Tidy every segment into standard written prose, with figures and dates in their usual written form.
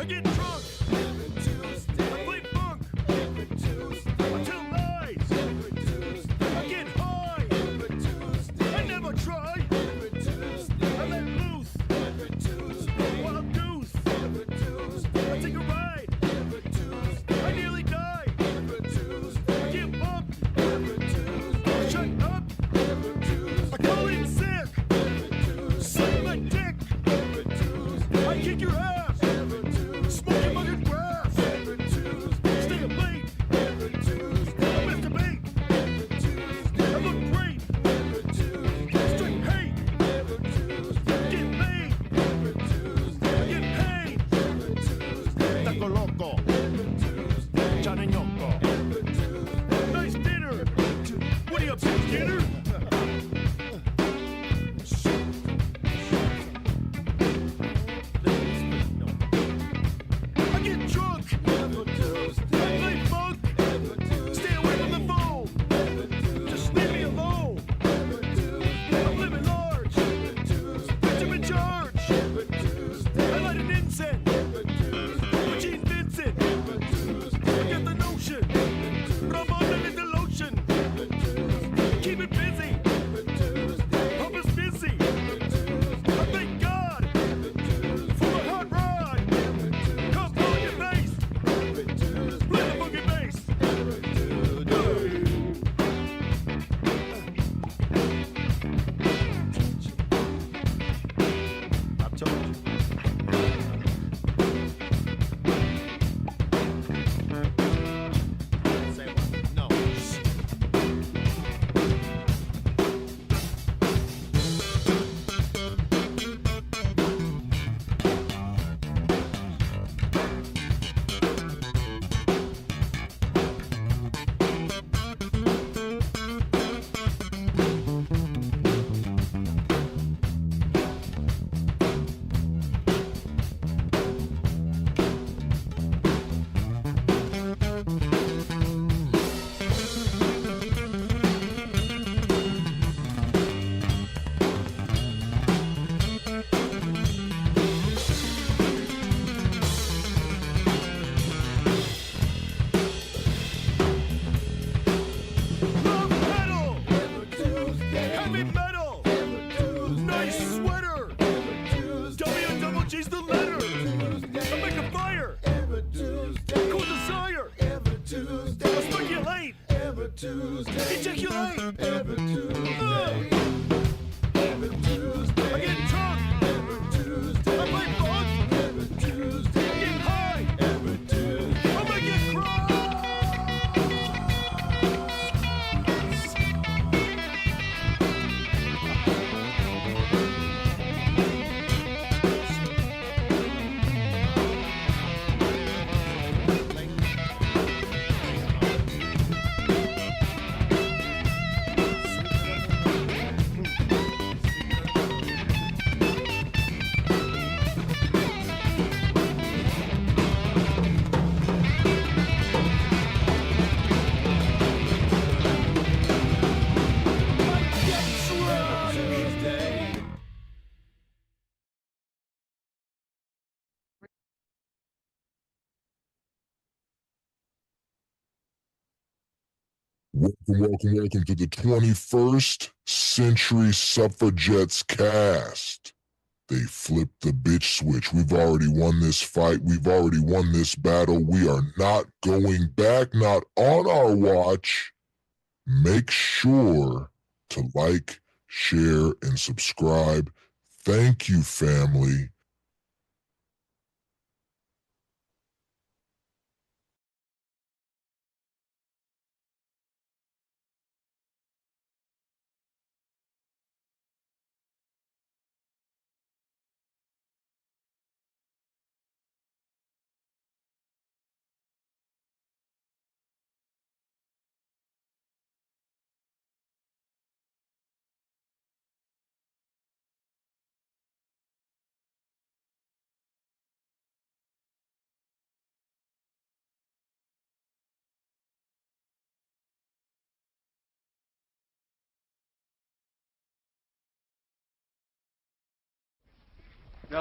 I get drunk. Every Tuesday. I play funk. Every Tuesday. I tell lies. Every Tuesday. I get high. Every Tuesday. I never try. Every Tuesday. I let loose. Every Tuesday. Wild goose. Every Tuesday. I take a ride. Every Tuesday. I nearly die. Every Tuesday. I give up. Every Tuesday. Shut up. Every Tuesday. I call in sick. Every Tuesday. Suck my dick. Every Tuesday. I kick your ass. Smoking my good grass. Every Tuesday. Stay up late. Every Tuesday. I masturbate. Every Tuesday. I look great. Every Tuesday. Straight hate. Every Tuesday. Get laid. Every Tuesday. I get paid. Every Tuesday. Taco loco. Every Tuesday. Johnny Yoko. Every Tuesday. Nice dinner. What are you up to, dinner? Ejaculate every Tuesday. Every Tuesday. I get drunk every Tuesday. I play funk every Tuesday. I get high every Tuesday. I make it cry. Welcome to the 21st Century Suffragettes cast. They flipped the bitch switch. We've already won this fight. We've already won this battle. We are not going back, not on our watch. Make sure to like, share, and subscribe. Thank you, family.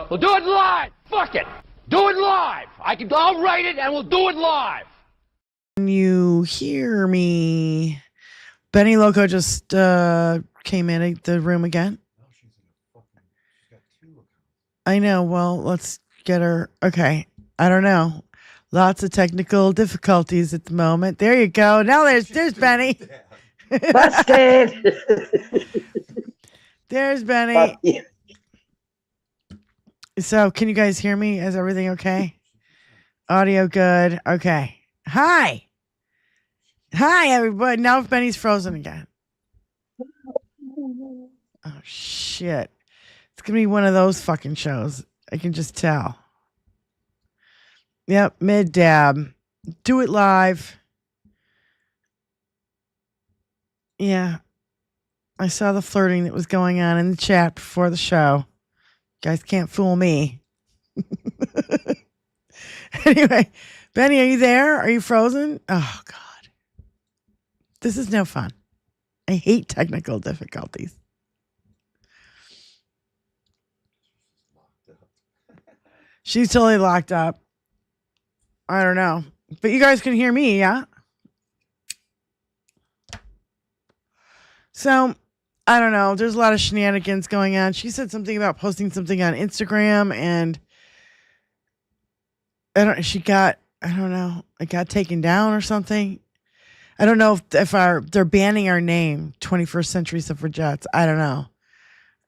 We'll do it live! Fuck it! Do it live. I'll write it and we'll do it live. Can you hear me? Benny Loco just came in the room again. I know. Well, let's get her. Okay. I don't know. Lots of technical difficulties at the moment. There you go. Now there's Benny. Busted. There's Benny. So can you guys hear me? Is everything okay? Audio good. Okay. Hi. Hi, everybody. Now Benny's frozen again. Oh, shit. It's going to be one of those fucking shows. I can just tell. Yep, mid-dab. Do it live. Yeah. I saw the flirting that was going on in the chat before the show. Guys can't fool me. Anyway, Benny, are you there? Are you frozen? Oh, God. This is no fun. I hate technical difficulties. She's totally locked up. I don't know. But you guys can hear me, yeah? So, I don't know. There's a lot of shenanigans going on. She said something about posting something on Instagram, and it got taken down or something. I don't know if they're banning our name, 21st Century Suffragettes. I don't know.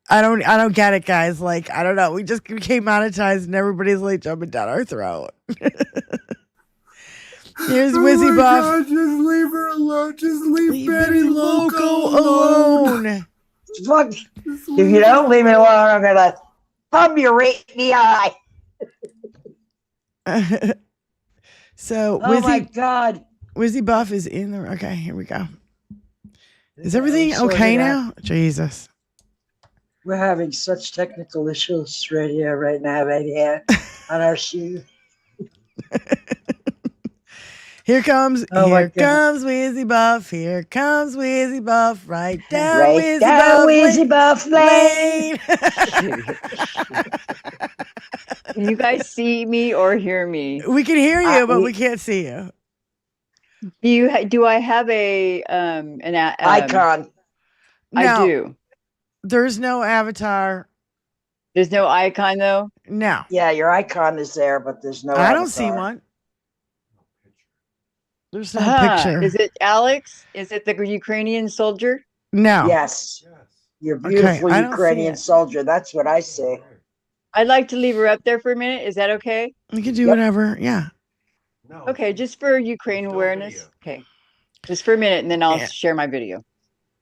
I don't get it, guys. Like, I don't know. We just became monetized and everybody's like jumping down our throat. Here's Wizzy Buff. God, just leave her alone. Just leave Benny Loco alone. Fuck. If you don't leave me alone, I'm gonna thumb you right in the eye. So, oh my God. Wizzy Buff is in the. Okay, here we go. Is everything okay now? Jesus. We're having such technical issues right now, right here on our shoe. Here comes Wizzy Buff. Here comes Wizzy Buff. Right down Wizzy Buff Lane. Can you guys see me or hear me? We can hear you, but we can't see you. Do I have a an icon? No, I do. There's no avatar. There's no icon though? No. Yeah, your icon is there, but there's no I avatar. don't see one. There's no picture. Is it Alex? Is it the Ukrainian soldier? No. Yes. You're beautiful Ukrainian soldier. That's what I say. I'd like to leave her up there for a minute. Is that okay? You can do whatever. Yeah. No, okay, just for Ukraine awareness. Okay. Just for a minute and then I'll share my video.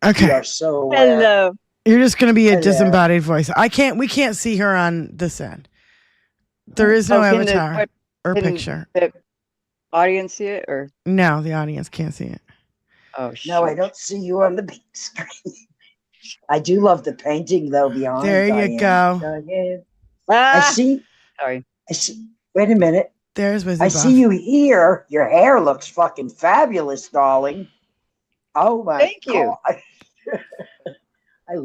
Okay. You are so aware. Hello. You're just going to be a disembodied voice. We can't see her on this end. There is no avatar or picture. The audience see it or? No, the audience can't see it. Oh, shit. No, I don't see you on the big screen. I do love the painting though behind. There you go. I see. Sorry. I see. Wait a minute. There's Wizzy I Buff. see you here. Your hair looks fucking fabulous, darling. Oh my Thank you.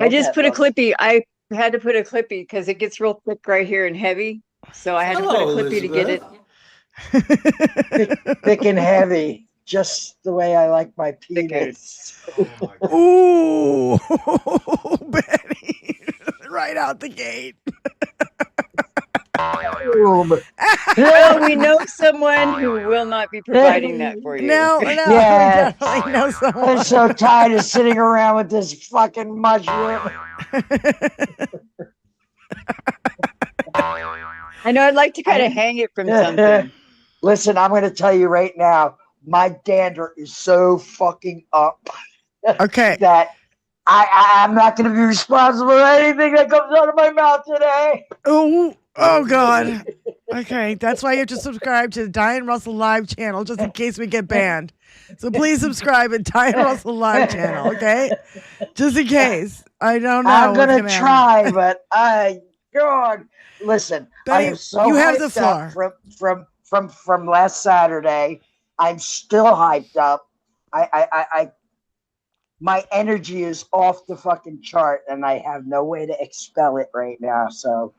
I just put a clippy. I had to put a clippy because it gets real thick right here and heavy. So I had to put a clippy to get it. Thick and heavy. Just the way I like my penis. Ooh, Benny. Right out the gate. Well, we know someone who will not be providing that for you. No, yeah. We definitely know someone. I'm so tired of sitting around with this fucking mushroom. I know I'd like to kind of hang it from something. Listen, I'm going to tell you right now, my dander is so fucking up. Okay. That I'm not going to be responsible for anything that comes out of my mouth today. Oh, God. Okay, that's why you have to subscribe to the Diane Russell Live channel, just in case we get banned. So please subscribe at Diane Russell Live channel, okay? Just in case. I don't know. I'm going to try, but God, listen, Benny, I am so you have hyped the floor. up from last Saturday. I'm still hyped up. My energy is off the fucking chart, and I have no way to expel it right now. So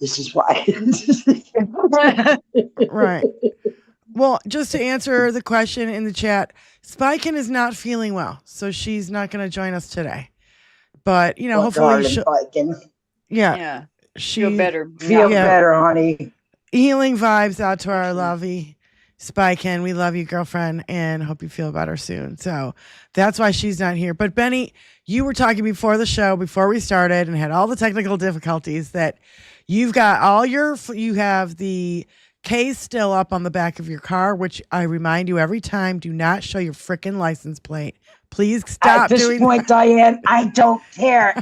This is why. Right. Well, just to answer the question in the chat, Spiken is not feeling well, so she's not going to join us today. But, you know, hopefully she'll... Yeah. Yeah. She Feel better. Feel Yeah. better, honey. Healing vibes out to our lovey Spiken. We love you, girlfriend, and hope you feel better soon. So that's why she's not here. But Benny, you were talking before the show, before we started, and had all the technical difficulties that you've got you have the case still up on the back of your car, which I remind you every time, do not show your freaking license plate. Please stop At this doing point, Diane, I don't care.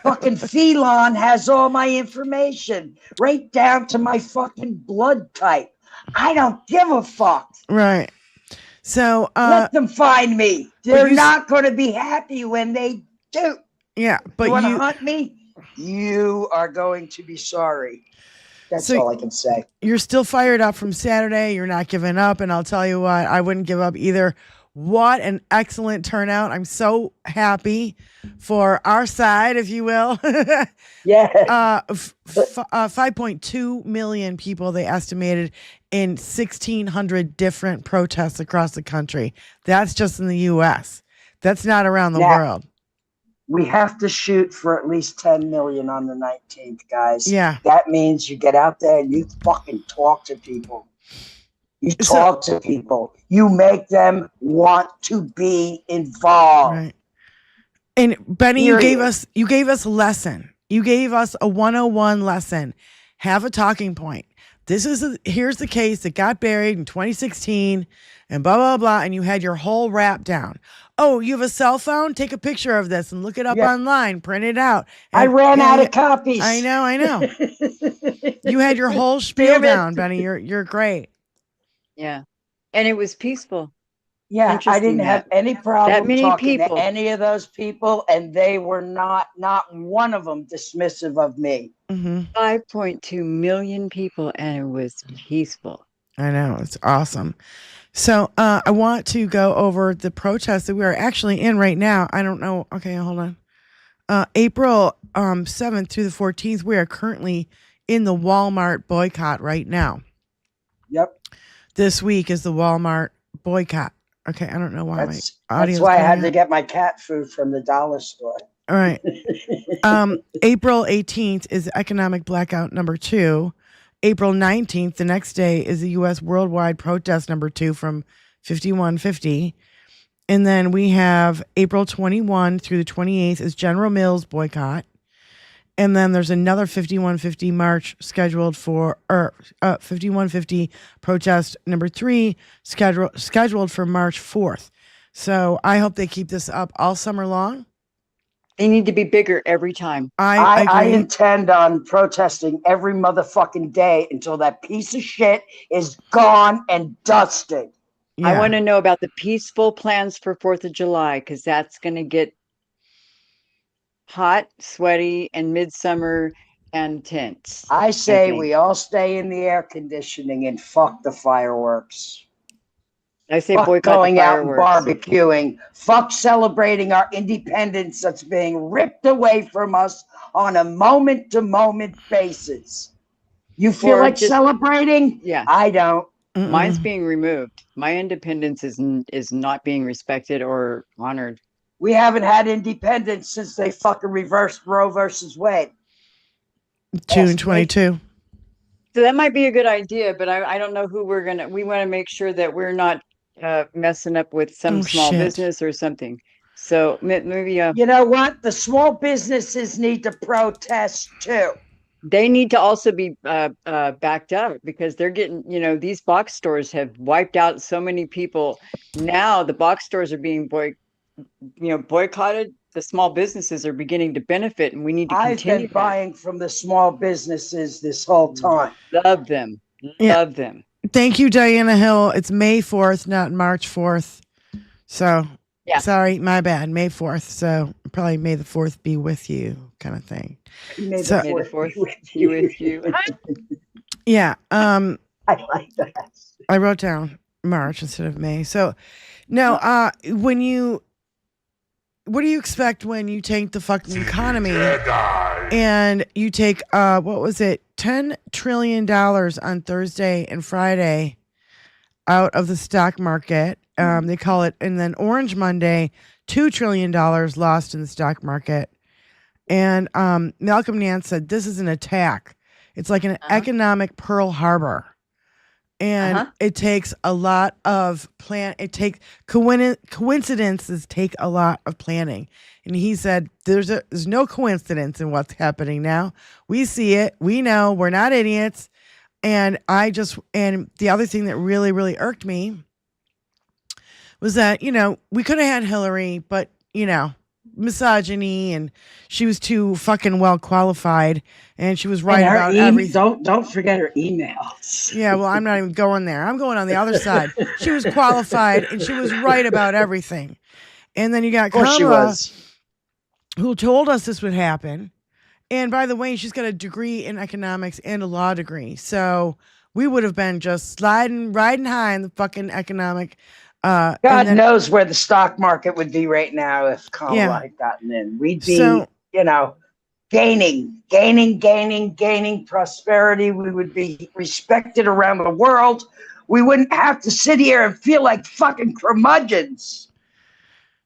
Fucking Felon has all my information, right down to my fucking blood type. I don't give a fuck. Right. So Let them find me. They're not going to be happy when they do. Yeah, but you want to hunt me? You are going to be sorry. That's all I can say. You're still fired up from Saturday. You're not giving up. And I'll tell you what, I wouldn't give up either. What an excellent turnout. I'm so happy for our side, if you will. Yeah. 5.2 million people, they estimated, in 1,600 different protests across the country. That's just in the U.S. That's not around the world. We have to shoot for at least 10 million on the 19th, guys. Yeah. That means you get out there and you fucking talk to people. You talk to people. You make them want to be involved. Right. And Benny, you gave us a lesson. You gave us a 101 lesson. Have a talking point. Here's the case that got buried in 2016 and blah, blah, blah. And you had your whole rap down. Oh, you have a cell phone? Take a picture of this and look it up online. Print it out. And, I ran out of copies. I know. You had your whole spiel down, Benny. You're great. Yeah. And it was peaceful. Yeah, I didn't have any problem talking to people. any of those people, and they were not one of them dismissive of me. 5.2 million people, and it was peaceful. I know. It's awesome. So I want to go over the protests that we are actually in right now. I don't know. Okay, hold on. April 7th through the 14th, we are currently in the Walmart boycott right now. Yep. This week is the Walmart boycott. Okay, I don't know why That's my why I had to get my cat food from the dollar store. All right. April 18th is economic blackout number 2. April 19th, the next day, is the U.S. worldwide protest number 2 from 5150. And then we have April 21 through the 28th is General Mills boycott. And then there's another 5150 march scheduled for, 5150 protest number 3 scheduled for March 4th. So I hope they keep this up all summer long. They need to be bigger every time. I intend on protesting every motherfucking day until that piece of shit is gone and dusted. Yeah. I want to know about the peaceful plans for 4th of July, because that's going to get hot, sweaty, and midsummer and tense. I say we all stay in the air conditioning and fuck the fireworks. I say fuck boycott going the out and fireworks. barbecuing. Fuck celebrating our independence that's being ripped away from us on a moment-to-moment basis. You feel Or like just- celebrating? Yeah. I don't. Mine's being removed. My independence is not being respected or honored. We haven't had independence since they fucking reversed Roe versus Wade. June 22. So that might be a good idea, but I don't know who we want to make sure that we're not messing up with some small business or something. So maybe you know what? The small businesses need to protest too. They need to also be backed up, because they're getting, these box stores have wiped out so many people. Now the box stores are being boycotted. The small businesses are beginning to benefit, and we need to continue. I've been buying from the small businesses this whole time. Love them. Love them. Thank you, Diana Hill. It's May 4th, not March 4th. So, sorry, my bad. May 4th. So, probably May the 4th be with you, kind of thing. May So, the 4th be with you. Yeah. I like that. I wrote down March instead of May. So, no, what do you expect when you tank the fucking economy? Jedi. and you take what was it, $10 trillion on Thursday and Friday out of the stock market. They call it, and then Orange Monday, $2 trillion lost in the stock market. And Malcolm Nance said this is an attack. It's like an economic Pearl Harbor. And it takes a lot of coincidences take a lot of planning. And he said there's no coincidence in what's happening now. We see it. We know. We're not idiots. And the other thing that really, really irked me was that, we could have had Hillary, but, misogyny, and she was too fucking well qualified, and she was right about everything. Don't forget her emails. Yeah, well, I'm not even going there. I'm going on the other side. She was qualified, and she was right about everything. And then you got Kamala, who told us this would happen. And by the way, she's got a degree in economics and a law degree. So we would have been just riding high in the fucking economic. God knows where the stock market would be right now if Kamala had gotten in. We'd be, gaining prosperity. We would be respected around the world. We wouldn't have to sit here and feel like fucking curmudgeons.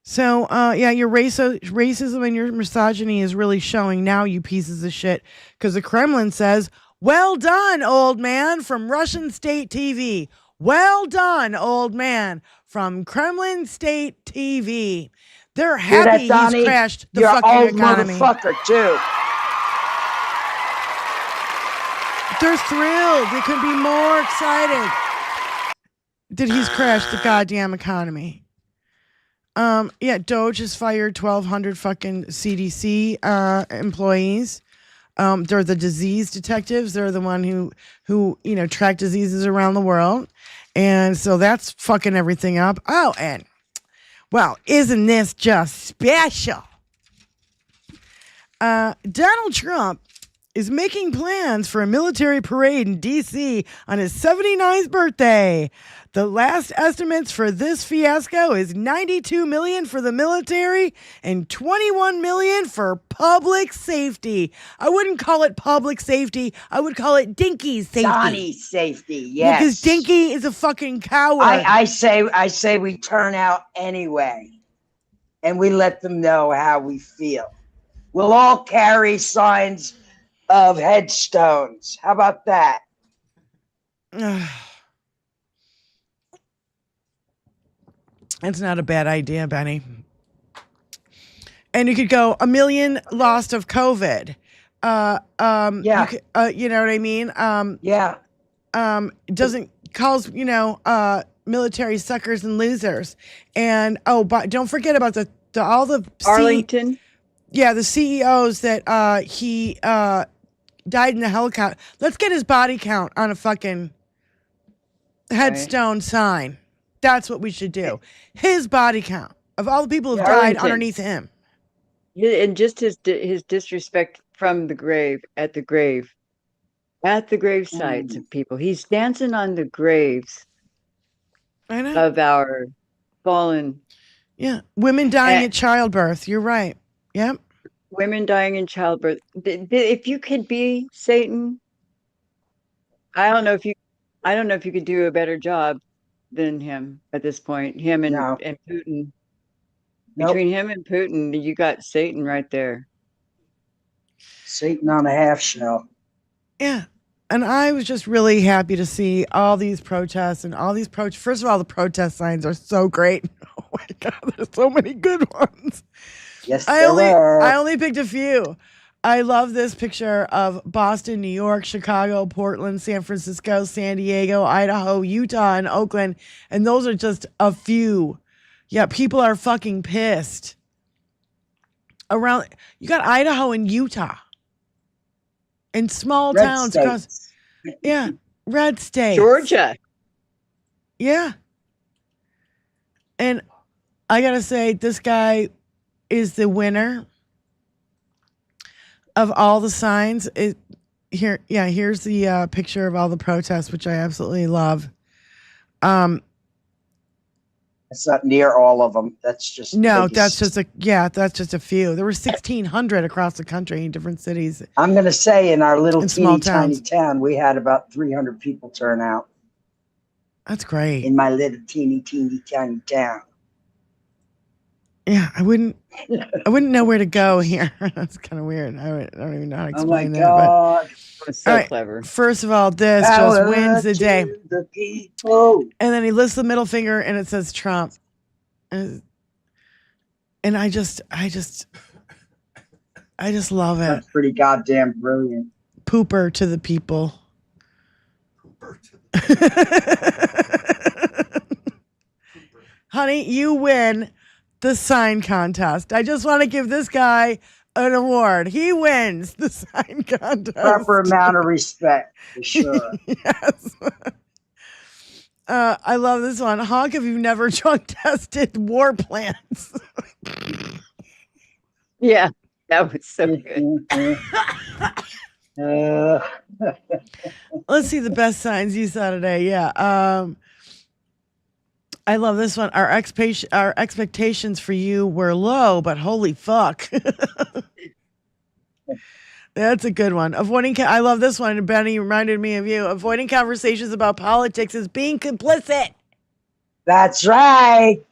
So, your racism and your misogyny is really showing now, you pieces of shit, because the Kremlin says, "Well done, old man," from Russian state TV. Well done, old man, from Kremlin State TV. They're happy he's crashed the fucking economy. Motherfucker too. They're thrilled. They couldn't be more excited that he's crashed the goddamn economy. Doge has fired 1,200 fucking CDC employees. They're the disease detectives. They're the one who track diseases around the world. And so that's fucking everything up. Oh, and well, isn't this just special? Donald Trump is making plans for a military parade in D.C. on his 79th birthday. The last estimates for this fiasco is $92 million for the military and $21 million for public safety. I wouldn't call it public safety. I would call it Dinky's safety. Donnie's safety, yes. Because Dinky is a fucking coward. I say we turn out anyway, and we let them know how we feel. We'll all carry signs of headstones. How about that? It's not a bad idea, Benny. And you could go 1 million lost of COVID. Yeah. You know what I mean? Yeah. Doesn't calls military suckers and losers. And but don't forget about all the Arlington. the CEOs that he died in the helicopter. Let's get his body count on a fucking headstone sign. That's what we should do. His body count of all the people who've died underneath him. Yeah, and just his disrespect from the grave, at the grave sites of people. He's dancing on the graves of our fallen. Yeah, women dying at childbirth. You're right. Yep. Women dying in childbirth. If you could be Satan, I don't know if you could do a better job than him at this point. Him and Putin. Nope. Between him and Putin, you got Satan right there. Satan on a half shell. Yeah. And I was just really happy to see all these protests and all these First of all, the protest signs are so great. Oh my God, there's so many good ones. Yes, I only picked a few. I love this picture of Boston, New York, Chicago, Portland, San Francisco, San Diego, Idaho, Utah, and Oakland. And those are just a few. Yeah, people are fucking pissed. You got Idaho and Utah. In small towns across. Yeah, red states. Georgia. Yeah. And I got to say, this guy is the winner of all the signs. Here's the picture of all the protests, which I absolutely love. It's not near all of them. That's just No, biggest. that's just a few. There were 1,600 across the country in different cities. I'm going to say in our little In small teeny tiny towns. town, we had about 300 people turn out That's great. in my little teeny tiny town. Yeah, I wouldn't know where to go here. That's kind of weird. I don't even know how to Oh my explain that. But God. It's so all right, clever. first of all, this just Power wins the to day. the people. And then he lifts the middle finger and it says Trump. And I just love it. That's pretty goddamn brilliant. Pooper to the people. Honey, you win the sign contest. I just want to give this guy an award. He wins the sign contest. Proper amount of respect, for sure. Yes. I love this one. Honk if you've never drug tested war plans. Yeah, that was so good. Let's see the best signs you saw today. Yeah. I love this one. Our expectations for you were low, but holy fuck. That's a good one. I love this one. Benny reminded me of you. Avoiding conversations about politics is being complicit. That's right.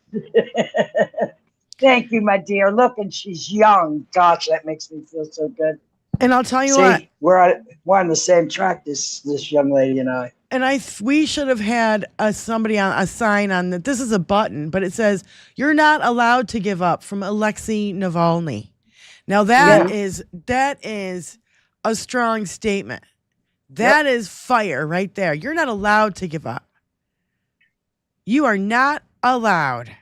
Thank you, my dear. Look, and she's young. Gosh, that makes me feel so good. And I'll tell you See, what. we're on the same track, this young lady and I. And we should have had somebody on a sign on that. This is a button, but it says, "You're not allowed to give up," from Alexei Navalny. Now that is a strong statement. That is fire right there. You're not allowed to give up. You are not allowed.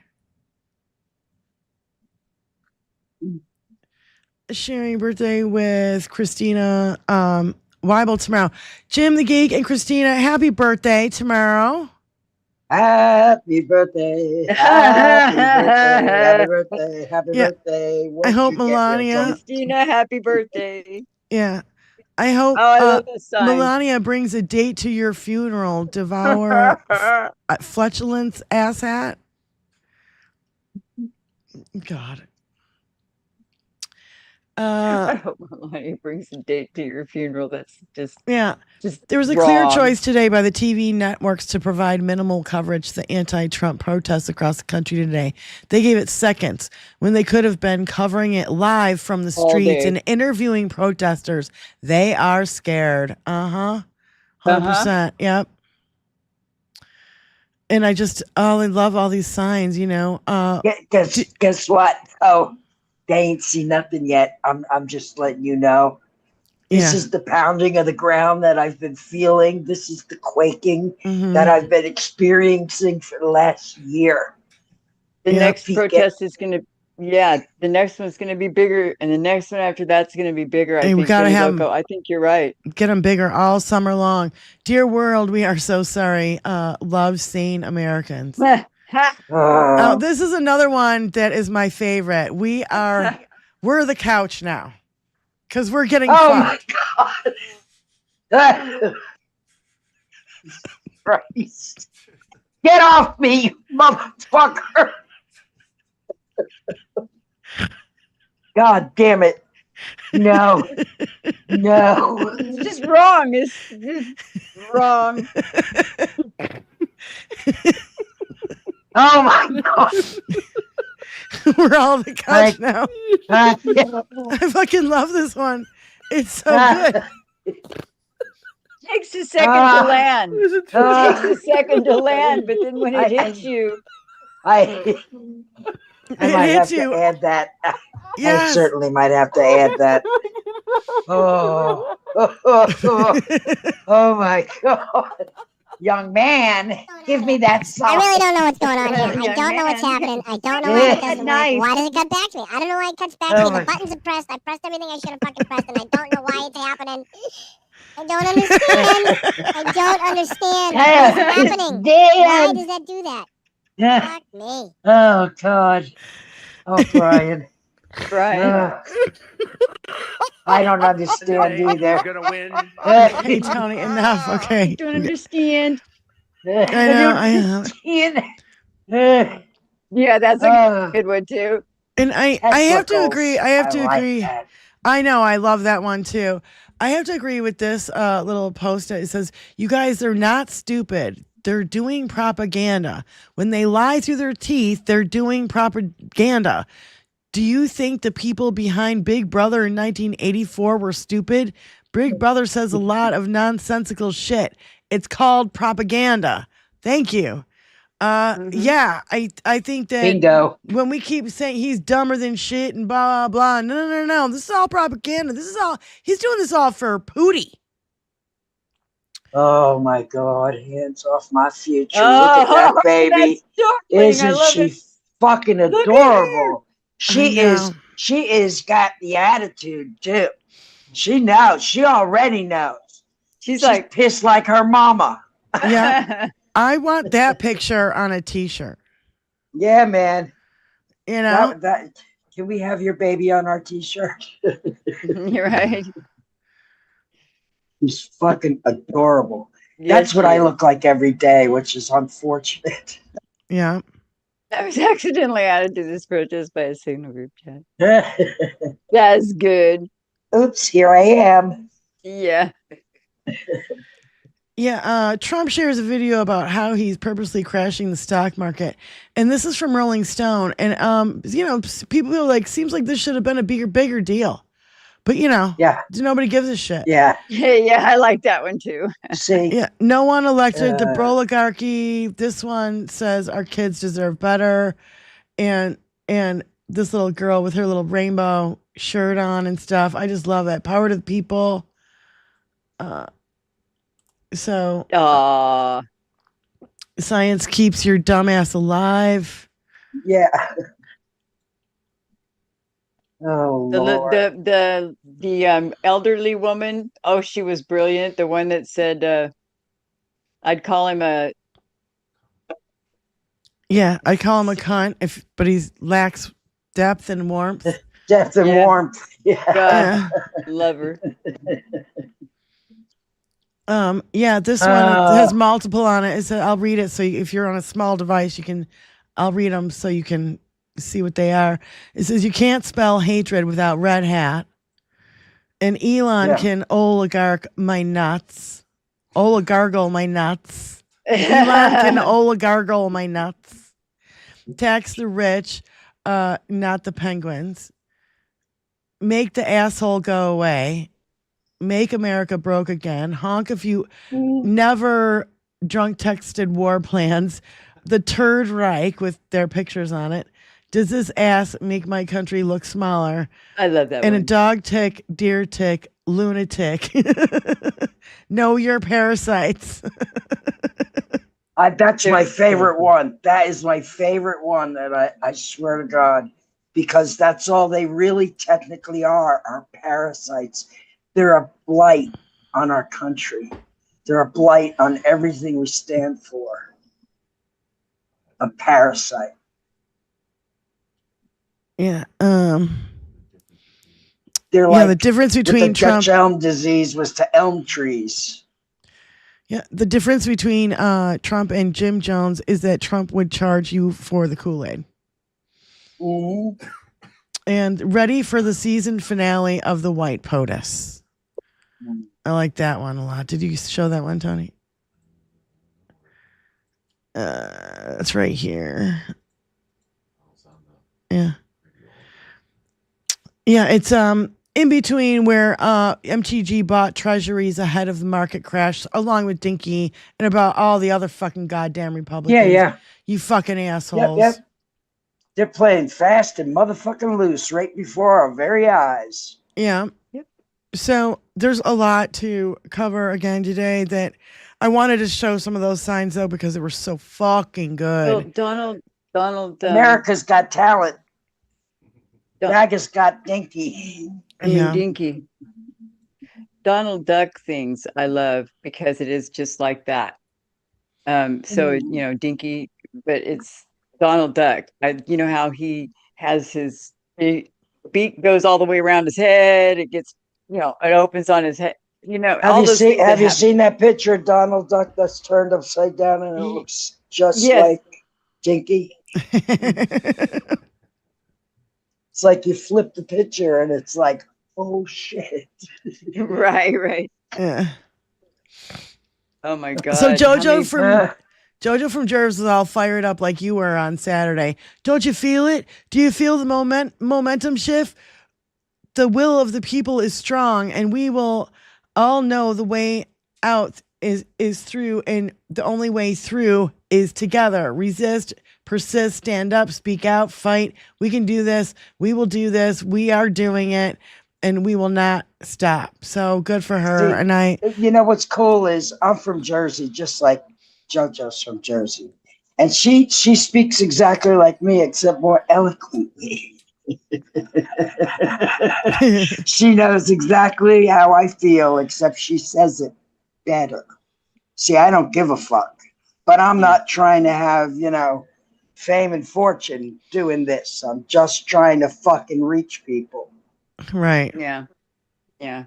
Sharing birthday with Christina Weibel tomorrow. Jim the Geek and Christina, happy birthday tomorrow. Happy birthday. Happy birthday. Happy birthday. Happy Yeah. birthday. Won't I hope you get real Melania- drunk? Christina, happy birthday. Yeah. I hope Oh, I love this sign. Melania brings a date to your funeral. Devour flatulence asshat. God. I hope Melania brings a date to your funeral. That's just There was a clear wrong. choice today by the TV networks to provide minimal coverage to the anti-Trump protests across the country today. They gave it seconds when they could have been covering it live from the All streets day. and interviewing protesters. They are scared. 100%. Yep. And I love all these signs, you know. Guess what? Oh, they ain't seen nothing yet. I'm just letting you know. This is the pounding of the ground that I've been feeling. This is the quaking that I've been experiencing for the last year. The next protest is going to, the next one's going to be bigger, and the next one after that's going to be bigger. I And we think. gotta Billy have- Loco, I think you're right. Get them bigger all summer long. Dear world, we are so sorry. Love sane Americans. Oh, this is another one that is my favorite. We're the couch now because we're getting fucked. my God. Christ. Get off me, you motherfucker. God damn it. No. It's just wrong. It's just wrong. Oh my God. We're all the couch now. Yeah. I fucking love this one. It's so good. Takes a second to land. Takes a second to land, but then when it hits you, I might have hits you. to add that. I Yes. certainly might have to add that. Oh, oh my God. Young man, give me that I song. really don't know what's going on here. I Young don't know what's man. happening. I don't know why it doesn't Knife. work. Why does it cut back to me? I don't know why it cuts back Oh to me. my- The buttons are pressed. I pressed everything I should have fucking pressed, and I don't know why it's happening. I don't understand. I don't understand. What is happening? Why does that do that? Fuck me. Oh God. Oh Brian. Brian. I don't understand We're either. gonna win. Hey, Tony, enough. Okay. Don't understand. I know. Uh, Yeah, that's a good one too. And I have to Testicles. agree. I have to like agree. that. I know. I love that one too. I have to agree with this little post. It says, "You guys are not stupid. They're doing propaganda. When they lie through their teeth, they're doing propaganda. Do you think the people behind Big Brother in 1984 were stupid? Big Brother says a lot of nonsensical shit. It's called propaganda." Thank you. Yeah, I think that Bingo. when we keep saying he's dumber than shit and blah blah blah, no. This is all propaganda. This is all he's doing this all for Pootie. Oh my God! Hands off my future! Look at that baby! Isn't she fucking adorable? She is got the attitude too. She knows. She already knows. She's like pissed like her mama. Yeah. I want that picture on a t-shirt. Yeah, man. You know, that can we have your baby on our t-shirt? You're right. He's fucking adorable. Yes, That's what I look like every day, which is unfortunate. Yeah. I was accidentally added to this protest by a signal group chat. That's good. Oops, here I am. Yeah. Yeah, Trump shares a video about how he's purposely crashing the stock market. And this is from Rolling Stone. And, people are like, seems like this should have been a bigger deal. But, nobody gives a shit. Yeah. Yeah, I like that one too. See? Yeah, no one elected the oligarchy. This one says our kids deserve better. And this little girl with her little rainbow shirt on and stuff. I just love it. Power to the people. Science keeps your dumbass alive. Yeah. Oh, Lord. The elderly woman. Oh, she was brilliant. The one that said, "I'd call him a." Yeah, I call him a cunt. But he lacks depth and warmth. Depth and warmth. Yeah. Love her. This one has multiple on it. I'll read it. So if you're on a small device, I'll read them so you can see what they are. It says, you can't spell hatred without red hat. And Elon can oligarch my nuts. Oligargle my nuts. Elon can oligargle my nuts. Tax the rich, not the penguins. Make the asshole go away. Make America broke again. Honk if you never drunk texted war plans. The Third Reich with their pictures on it. Does this ass make my country look smaller? I love that and one. A dog tick, deer tick, lunatic. Know your parasites. That's my favorite one. That is my favorite one that I swear to God, because that's all they really technically are parasites. They're a blight on our country. They're a blight on everything we stand for. A parasite. Yeah. They're like the difference between the Trump. Dutch elm disease was to elm trees. Yeah, the difference between Trump and Jim Jones is that Trump would charge you for the Kool-Aid. Mm-hmm. And ready for the season finale of The White POTUS. I like that one a lot. Did you show that one, Tony? It's right here. Yeah. Yeah, it's in between where MTG bought treasuries ahead of the market crash, along with Dinky and about all the other fucking goddamn Republicans. Yeah. You fucking assholes. Yep. They're playing fast and motherfucking loose right before our very eyes. Yeah. Yep. So there's a lot to cover again today that I wanted to show some of those signs though because they were so fucking good. Well, Donald. America's Got Talent. Draga's got Dinky. Dinky. Donald Duck things I love because it is just like that. Dinky, but it's Donald Duck. You know how he has his beak goes all the way around his head. It gets, it opens on his head. Have you seen that picture of Donald Duck that's turned upside down and it looks just like Dinky? It's like you flip the picture and it's like, oh shit. Right. Yeah. Oh my God. So Jojo from Jervis was all fired up like you were on Saturday. Don't you feel it? Do you feel the momentum shift? The will of the people is strong, and we will all know the way out is through, and the only way through is together. Resist, persist, stand up, speak out, fight. We can do this. We will do this. We are doing it, and we will not stop. So good for her. See, and I, you know what's cool is I'm from Jersey, just like JoJo's from Jersey, and she speaks exactly like me, except more eloquently. She knows exactly how I feel, except she says it better. See, I don't give a fuck, but I'm not trying to have, fame and fortune doing this. I'm just trying to fucking reach people. right. Yeah.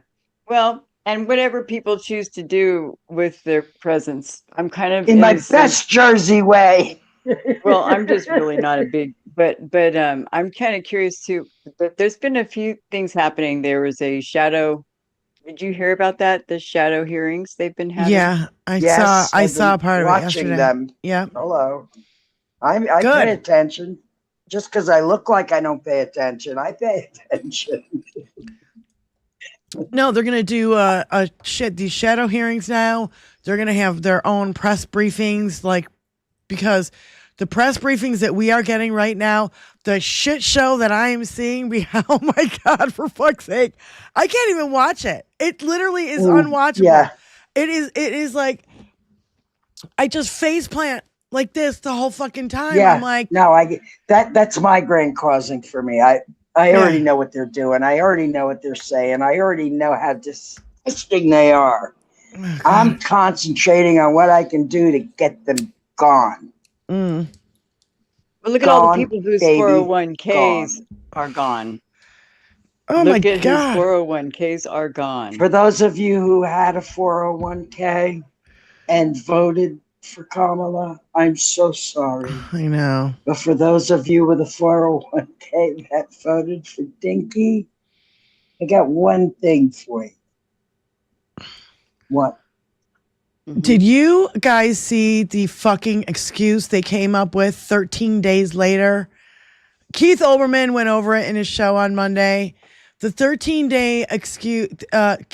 Well, and whatever people choose to do with their presence, I'm kind of In my best Jersey way. Well, I'm just really not a big, but I'm kind of curious too. But there's been a few things happening. There was a shadow. Did you hear about that? The shadow hearings they've been having. Yeah, I saw part of it yesterday. Them. Yeah. Hello. I pay attention. Just because I look like I don't pay attention, I pay attention. No, they're gonna do these shadow hearings now. They're gonna have their own press briefings, because the press briefings that we are getting right now, the shit show that I am seeing, oh my God, for fuck's sake, I can't even watch it. It literally is unwatchable. Yeah. It is like I just face plant like this the whole fucking time. Yeah. I'm like, no, I get that's migraine causing for me. I already know what they're doing. I already know what they're saying. I already know how disgusting they are. oh I'm concentrating on what I can do to get them gone. Well, look at all the people whose 401ks are gone. Oh look my at God. whose 401ks are gone. For those of you who had a 401k and voted for Kamala, I'm so sorry. I know. But for those of you with a 401k that voted for Dinky, I got one thing for you. What? Did you guys see the fucking excuse they came up with 13 days later? Keith Olbermann went over it in his show on Monday. The 13-day excuse took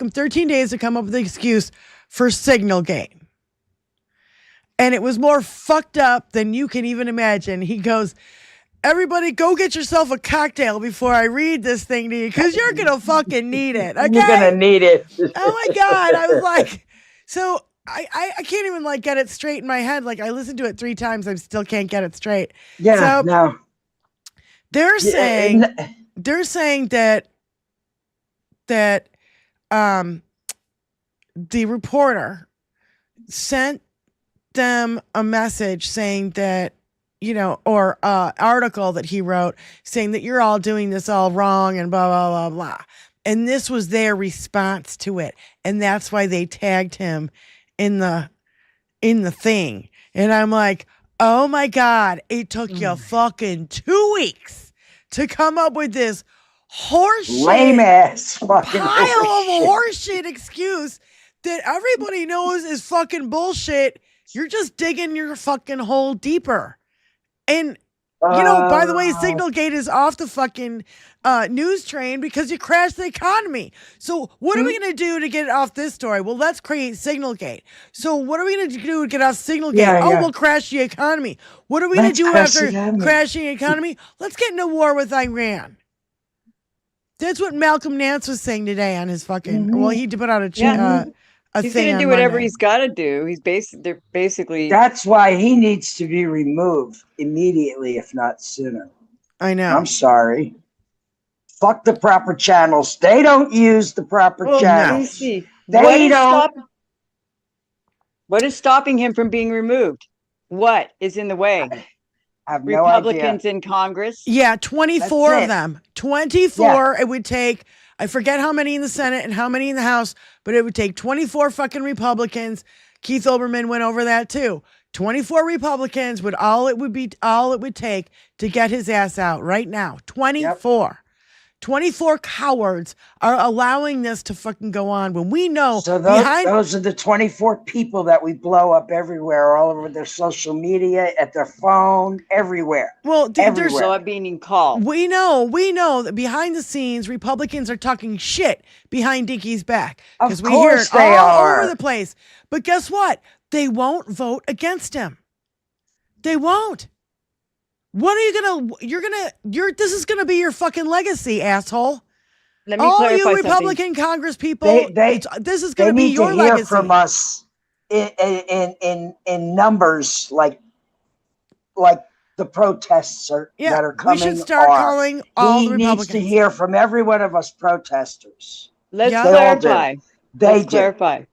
him 13 days to come up with the excuse for Signalgate. And it was more fucked up than you can even imagine. He goes, everybody go get yourself a cocktail before I read this thing to you, because you're going to fucking need it. Okay? You're going to need it. Oh my God. I was like, so I can't even get it straight in my head. I listened to it 3 times. I still can't get it straight. Yeah, so no. They're saying that the reporter sent them a message saying that, or article that he wrote saying that you're all doing this all wrong and blah, blah, blah, blah. And this was their response to it. And that's why they tagged him in the thing. And I'm like, oh my God, it took you fucking 2 weeks to come up with this horseshit, lame ass fucking pile of horseshit excuse that everybody knows is fucking bullshit. You're just digging your fucking hole deeper. And, by the way, Signalgate is off the fucking news train because you crashed the economy. So what are we going to do to get it off this story? Well, let's create Signalgate. So what are we going to do to get off Signalgate? We'll crash the economy. What are we going to do after crashing the economy? Let's get into war with Iran. That's what Malcolm Nance was saying today on his fucking, well, he put out he's going to do whatever he's got to do. They're basically. That's why he needs to be removed immediately, if not sooner. I know. I'm sorry. Fuck the proper channels. They don't use the proper channels. No. They don't. What is stopping him from being removed? What is in the way? I have Republicans no idea. in Congress? Yeah, 24 of them. 24. It would take, I forget how many in the Senate and how many in the House, but it would take 24 fucking Republicans. Keith Olbermann went over that too. 24 Republicans would all it would take to get his ass out right now. 24. 24 cowards are allowing this to fucking go on when we know So those are the 24 people that we blow up everywhere, all over their social media, at their phone, everywhere. Well, there's So I'm being called. we know that behind the scenes, Republicans are talking shit behind Dickie's back. Of we hear course it they all are. over the place. But guess what? They won't vote against him. They won't. What are this is gonna be your fucking legacy, asshole. Let me all clarify you something. Republican Congress people, this is gonna be need your to hear legacy. from us in numbers like the protests that are coming. We should start calling all the Republicans. He needs to hear from every one of us protesters. Let's They clarify. They clarify.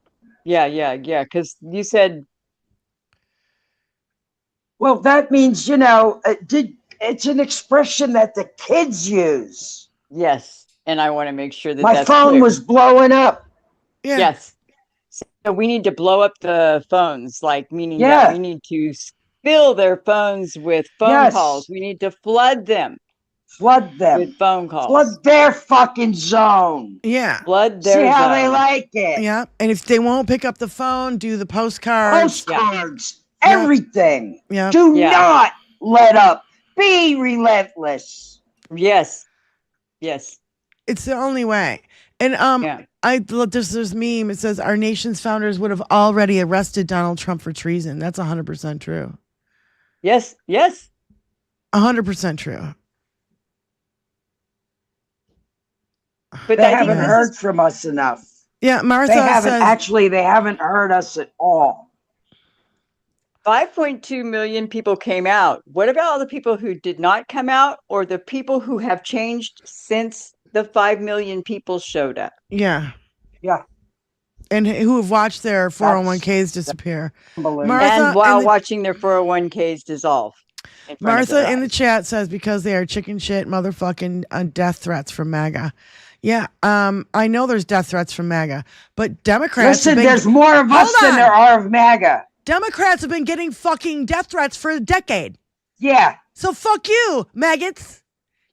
Yeah. Because you said. Well, that means, it's an expression that the kids use. Yes. And I want to make sure that my that's phone clear. was blowing up. Yeah. Yes. So we need to blow up the phones, meaning that we need to fill their phones with phone calls. We need to flood them. Flood them with phone calls. Flood their fucking zone. Yeah. Flood their See how zone. they like it. Yeah. And if they won't pick up the phone, do the postcards. Everything. Yeah. Do not let up. Be relentless. Yes. It's the only way. And there's this meme. It says our nation's founders would have already arrested Donald Trump for treason. That's 100% true. Yes. 100% true. But they haven't heard from us enough. Yeah, Martha they haven't heard us at all. 5.2 million people came out. What about all the people who did not come out, or the people who have changed since the 5 million people showed up? Yeah. And who have watched their 401ks disappear. And while watching their 401ks dissolve. Martha in the chat says because they are chicken shit motherfucking death threats from MAGA. Yeah, I know there's death threats from MAGA, but Democrats. Listen, there's more of us than there are of MAGA. Democrats have been getting fucking death threats for a decade. Yeah. So fuck you, maggots.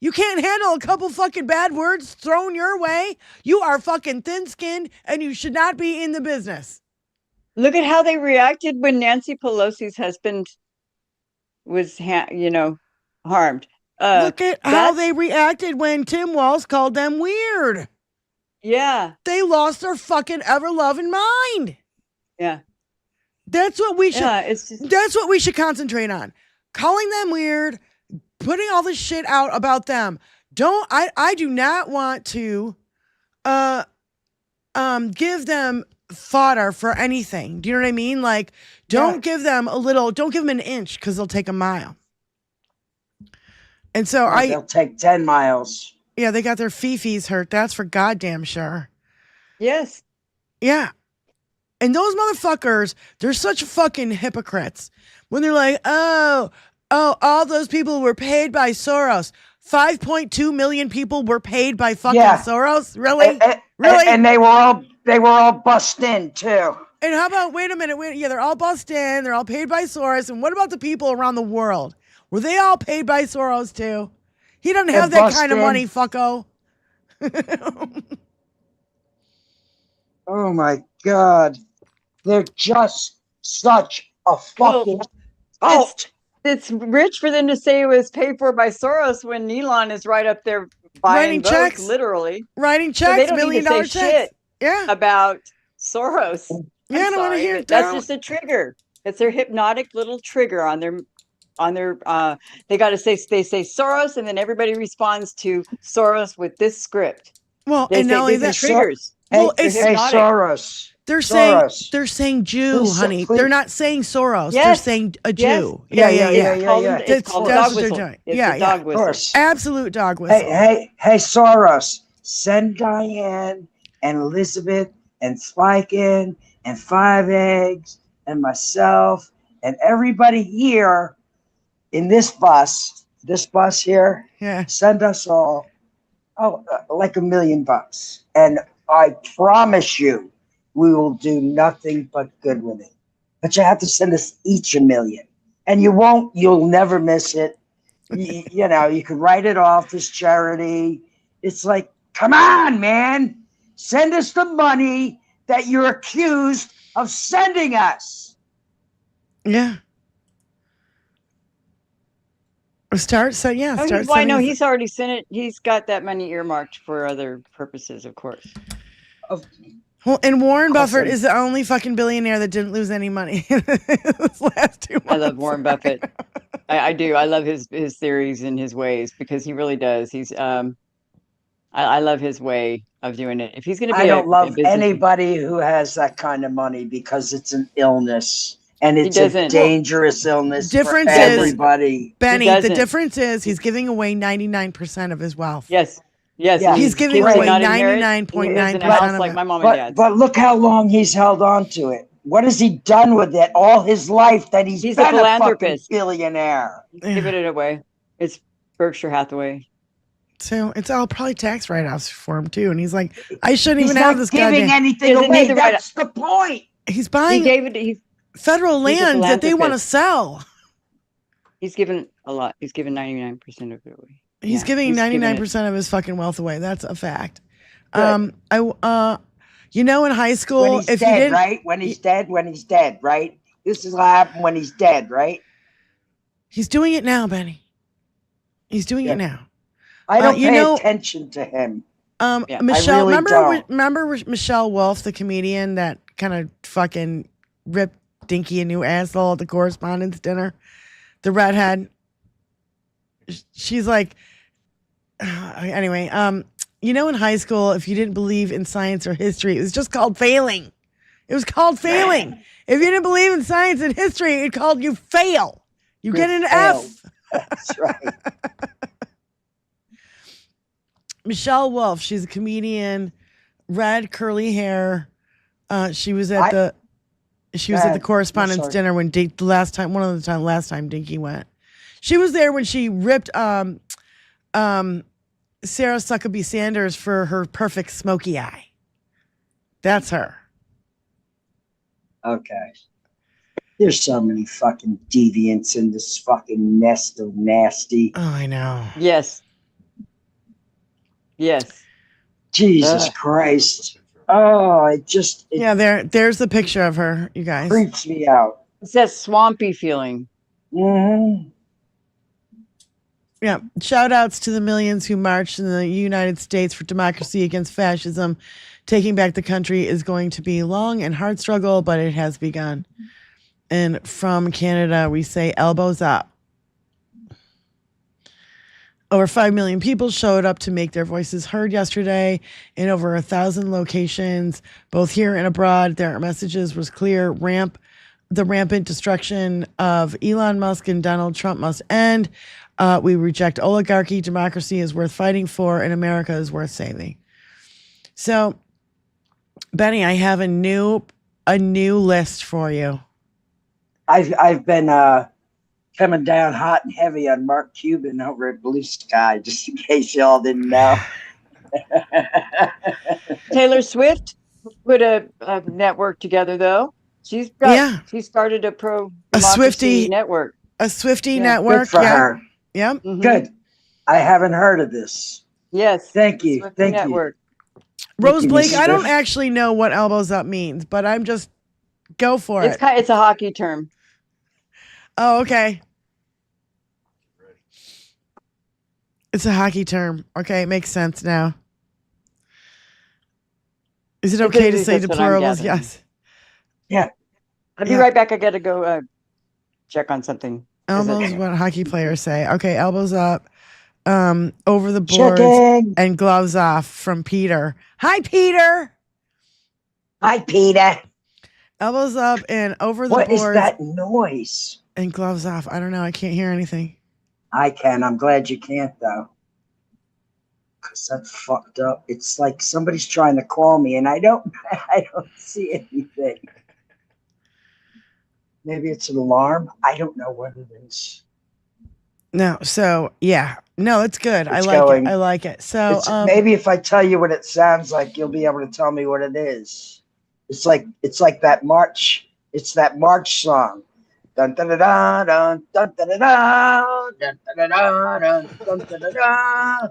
You can't handle a couple fucking bad words thrown your way. You are fucking thin-skinned, and you should not be in the business. Look at how they reacted when Nancy Pelosi's husband was, harmed. Look at how they reacted when Tim Walz called them weird. Yeah. They lost their fucking ever-loving mind. Yeah. That's what we should. Yeah, that's what we should concentrate on. Calling them weird, putting all this shit out about them. I do not want to give them fodder for anything. Do you know what I mean? Like, don't give them an inch because they'll take a mile. And so they'll take 10 miles. Yeah, they got their fifis hurt. That's for goddamn sure. Yes. Yeah. And those motherfuckers, they're such fucking hypocrites. When they're like, oh, all those people were paid by Soros. 5.2 million people were paid by fucking Soros? Really? Really? And they were all bussed in too. And how about, wait a minute, they're all bussed in, they're all paid by Soros. And what about the people around the world? Were they all paid by Soros too? He doesn't have that kind of money, fucko. Oh my God. They're just such a fucking cult. It's rich for them to say it was paid for by Soros when Elon is right up there buying checks, literally. Writing checks, so they don't $1 million checks. Shit about Soros. Yeah, I don't want to hear it. That's just a trigger. It's their hypnotic little trigger on their they got to say Soros, and then everybody responds to Soros with this script. Well, and not only that, triggers. Hey, Soros. They're saying Jew, honey. They're not saying Soros. Yes. They're saying a Jew. Yeah. It's called dog whistle. Yeah, dog whistle. Absolute dog whistle. Hey, Soros, send Diane and Elizabeth and Spike in and 5 Eggs and myself and everybody here in this bus here. Yeah. Send us all, like $1 million. And I promise you, we will do nothing but good with it. but you have to send us each $1 million. And you'll never miss it. You know, you could write it off as charity. It's like, come on, man. Send us the money that you're accused of sending us. Yeah. Start Why? No, he's already sent it. He's got that money earmarked for other purposes, of course. Well, and Warren Buffett is the only fucking billionaire that didn't lose any money this last 2 months. I love Warren Buffett. I do. I love his theories and his ways because he really does. He's I love his way of doing it. If he's going to be, I don't love anybody who has that kind of money because it's an illness and it's a dangerous illness for everybody. Benny, the difference is he's giving away 99% of his wealth. Yes. Yes, yeah, he's giving away 99.9% like my mom and dad's. But look how long he's held on to it. What has he done with it all his life that he's been a philanthropist, billionaire? He's giving it away. It's Berkshire Hathaway. So it's all probably tax write-offs for him too. And he's like, I shouldn't even have this guy. He's not giving anything away. That's the point. He's buying federal land that they want to sell. He's given a lot. He's given 99% of it away. He's giving 99% of his fucking wealth away. That's a fact. Good. You know, in high school, when he's dead, right? When he's dead, right? This is what happened when he's dead, right? He's doing it now, Benny. He's doing it now. I don't pay attention to him. Michelle, I really remember Michelle Wolf, the comedian that kind of fucking ripped Dinky a new asshole at the correspondence dinner? The redhead. She's like, anyway, you know, in high school, if you didn't believe in science or history, it was just called failing. It was called failing. If you didn't believe in science and history, it called you fail. You get an F. That's right. Michelle Wolf, she's a comedian, red curly hair. She was at the correspondence dinner when last time Dinky went. She was there when she ripped Sarah Huckabee Sanders for her perfect smoky eye. That's her. Okay. There's so many fucking deviants in this fucking nest of nasty. Oh, I know. Yes. Jesus Christ. Oh, there's the picture of her, you guys. Freaks me out. It's that swampy feeling. Mm-hmm. Yeah. Shout outs to the millions who marched in the United States for democracy against fascism. Taking back the country is going to be a long and hard struggle, but it has begun. And from Canada, we say elbows up. Over 5 million people showed up to make their voices heard yesterday in over 1,000 locations, both here and abroad. Their messages was clear. The rampant destruction of Elon Musk and Donald Trump must end. We reject oligarchy. Democracy is worth fighting for, and America is worth saving. So, Benny, I have a new list for you. I've been coming down hot and heavy on Mark Cuban over at Blue Sky, just in case y'all didn't know. Taylor Swift put a network together, though. She started a pro-democracy network. A Swiftie network. Good for her. Yeah. Mm-hmm. Good. I haven't heard of this. Yes. Thank you. Swiftie Thank network. you. Rose Blake, I don't actually know what elbows up means, but I'm just go for it. It's a hockey term. Oh, okay. It's a hockey term. Okay, it makes sense now. Is it okay to say deplorables? Yes. Yeah. I'll be right back. I got to go check on something. Elbows, what hockey players say. Okay, elbows up, over the boards, and gloves off from Peter. Hi, Peter. Hi, Peter. Elbows up and over the boards. What is that noise? And gloves off. I don't know. I can't hear anything. I can. I'm glad you can't, though. Because that's fucked up. It's like somebody's trying to call me, and I don't see anything. Maybe it's an alarm. I don't know what it is. No. So, yeah. No, it's good. I like it. So maybe if I tell you what it sounds like, you'll be able to tell me what it is. It's like that march It's that march song. Dun, dun, dun, dun, dun, dun, dun, dun, dun, dun, dun, dun, dun, dun, dun, dun.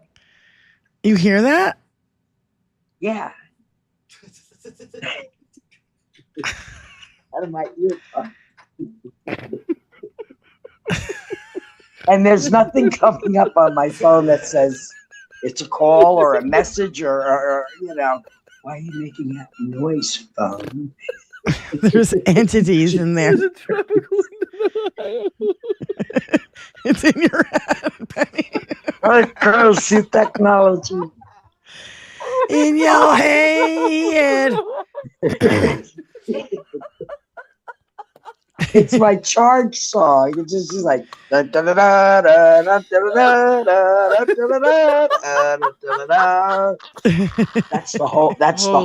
You hear that? Yeah. Out of my ear. And there's nothing coming up on my phone that says it's a call or a message or why are you making that noise, phone? There's entities in there. It's in your head, Penny. Gross technology. In your head. It's my charge song. It's just like that's the whole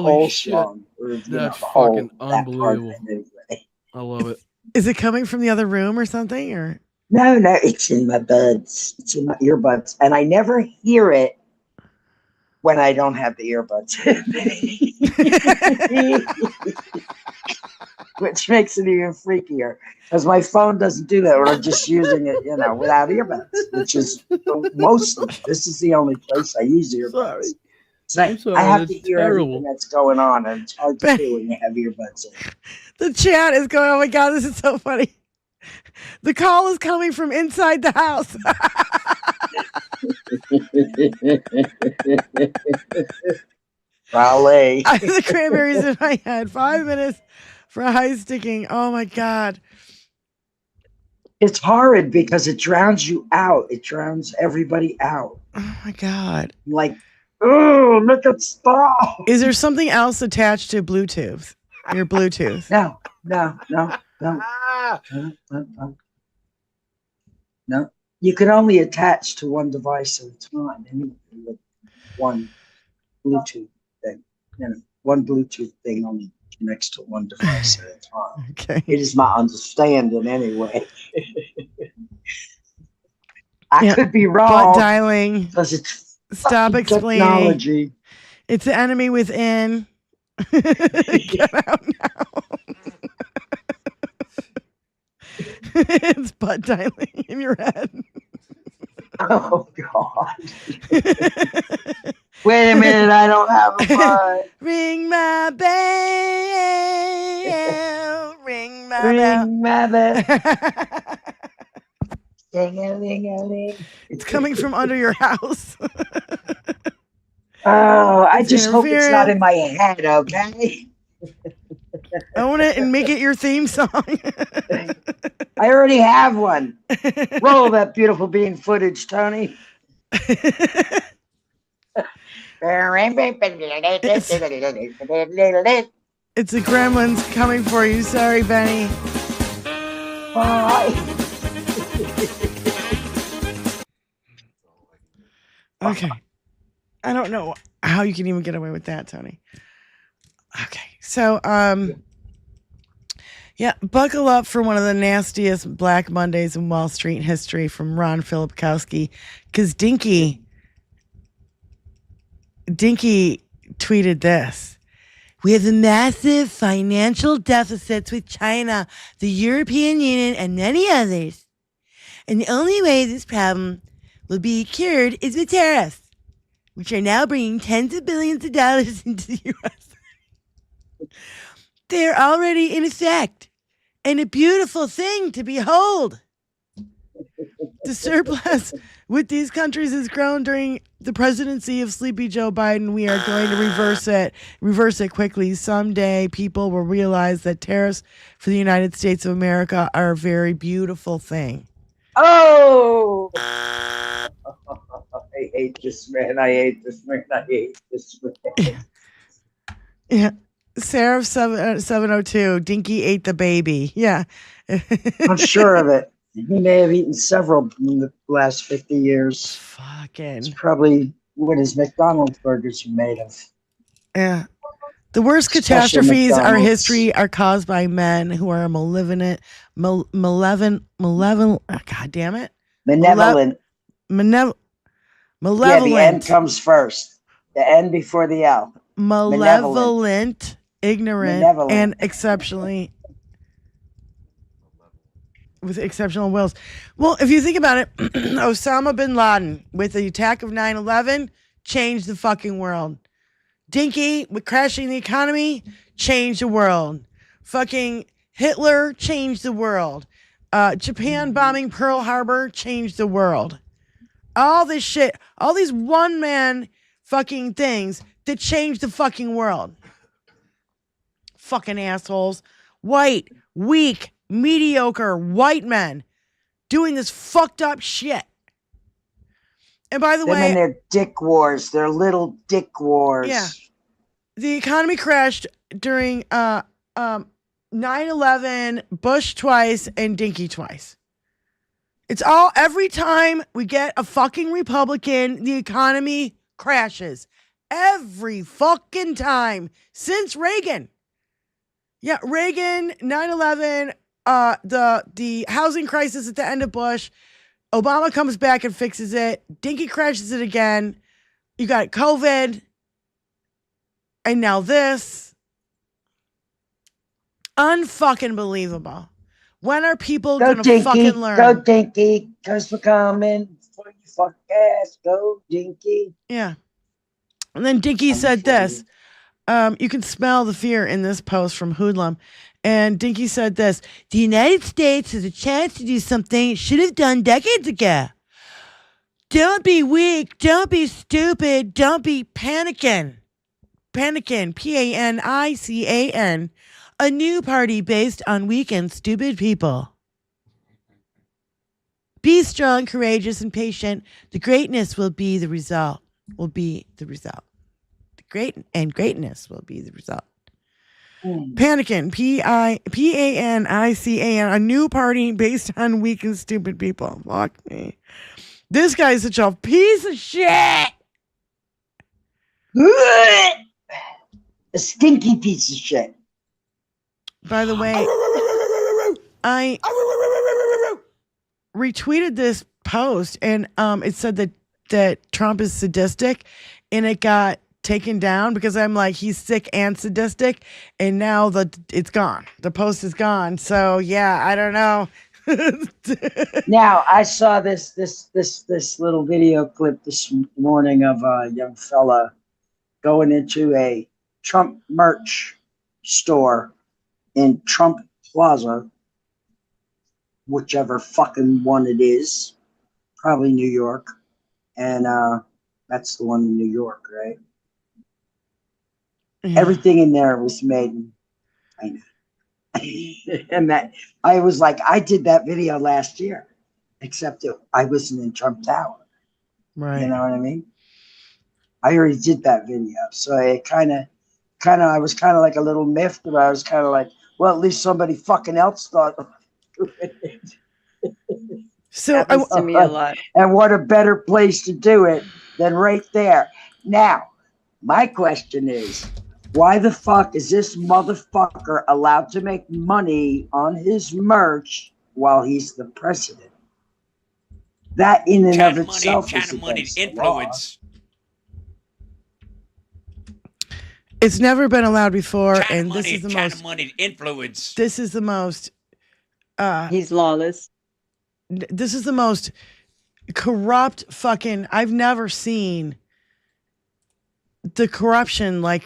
Holy shit. song. That's fucking unbelievable. Anyway. I love it. Is it coming from the other room or something? Or No, it's in my buds. It's in my earbuds. And I never hear it when I don't have the earbuds. Which makes it even freakier. Because my phone doesn't do that when I'm just using it, without earbuds. Which is mostly, this is the only place I use earbuds. Sorry. I have to That's hear terrible. everything that's going on, and it's hard to do when you have earbuds in. the chat is going, oh my God, this is so funny. The call is coming from inside the house. Raleigh. I have the cranberries in my head. 5 minutes for high sticking. Oh my God. It's horrid because it drowns you out. It drowns everybody out. Oh my God. Like, oh, look at stop. Is there something else attached to Bluetooth? Your Bluetooth? No. No. You can only attach to one device at a time. With one Bluetooth thing. One Bluetooth thing only connects to one device at a time. Okay. It is my understanding anyway. I could be wrong. Butt dialing. Because it's Stop explaining. technology. It's the enemy within. Get out now. It's butt dialing in your head. Oh, God. Wait a minute, I don't have a butt. Ring my bell. Ring my Ring my bell. bell. Ding-a-ling-a-ling. It's coming from under your house. Oh, I It's just hope it's not interference. in my head, okay? Own it and make it your theme song. I already have one. Roll that beautiful bean footage, Tony. It's the gremlins coming for you. Sorry, Benny. Bye. Okay. I don't know how you can even get away with that, Tony. Okay. So, yeah, buckle up for one of the nastiest Black Mondays in Wall Street history from Ron Filipkowski, because Dinky tweeted this. We have massive financial deficits with China, the European Union, and many others. And the only way this problem will be cured is with tariffs, which are now bringing tens of billions of dollars into the U.S. They're already in effect, and a beautiful thing to behold. The surplus with these countries has grown during the presidency of Sleepy Joe Biden. We are going to reverse it quickly. Someday people will realize that tariffs for the United States of America are a very beautiful thing. Oh! I hate this man. I hate this man. I hate this man. Yeah. Sarah 702, Dinky ate the baby. Yeah. I'm sure of it. He may have eaten several in the last 50 years. Fucking. It's probably what his McDonald's burgers are made of. Yeah. The worst Special catastrophes our McDonald's. history are caused by men who are malevolent, God damn it. Malevolent. Malevolent. Yeah, the N comes first. The N before the L. Malevolent, ignorant, Malevolent. and exceptionally with exceptional wills. Well, if you think about it, Osama bin Laden with the attack of 9/11 changed the fucking world. Dinky with crashing the economy changed the world. Fucking Hitler changed the world. Japan bombing Pearl Harbor changed the world. All this shit, all these one-man fucking things that changed the fucking world. Fucking assholes. White, weak, mediocre white men doing this fucked up shit. And by the Them way, and their dick wars, their little dick wars. Yeah. The economy crashed during 9/11, Bush twice, and Dinky twice. It's all, every time we get a fucking Republican, the economy crashes. Every fucking time since Reagan. Yeah, Reagan, 9/11, the housing crisis at the end of Bush. Obama comes back and fixes it. Dinky crashes it again. You got COVID. And now this. Unfucking believable. When are people Go gonna Dinky, fucking learn? go Dinky, cause we're coming for you fuck ass. Go Dinky. Yeah. And then Dinky said this. You can smell the fear in this post from Hoodlum. And Dinky said this. The United States has a chance to do something it should have done decades ago. Don't be weak. Don't be stupid. Don't be panicking. Panicking. Panican. A new party based on weak and stupid people. Be strong, courageous, and patient. The greatness will be the result. Greatness will be the result. Panicking, Panican, a new party based on weak and stupid people. Fuck me. This guy's such a piece of shit. A stinky piece of shit. By the way, I retweeted this post and it said that Trump is sadistic, and it got taken down because I'm like, he's sick and sadistic, and now it's gone. The post is gone. So yeah, I don't know. Now I saw this little video clip this morning of a young fella going into a Trump merch store in Trump Plaza, whichever fucking one it is, probably New York, and that's the one in New York, right? Yeah. Everything in there was made in China. And that I was like, I did that video last year, except I wasn't in Trump Tower. Right. You know what I mean? I already did that video, so it kind of, I was kind of like a little miffed, but I was kind of like, well, at least somebody fucking else thought of it. So Happens to me a lot. And what a better place to do it than right there. Now, my question is, why the fuck is this motherfucker allowed to make money on his merch while he's the president? That in and of itself is against the law. It's never been allowed before, and this is the most money influence. This is the most. He's lawless. This is the most corrupt fucking. I've never seen the corruption like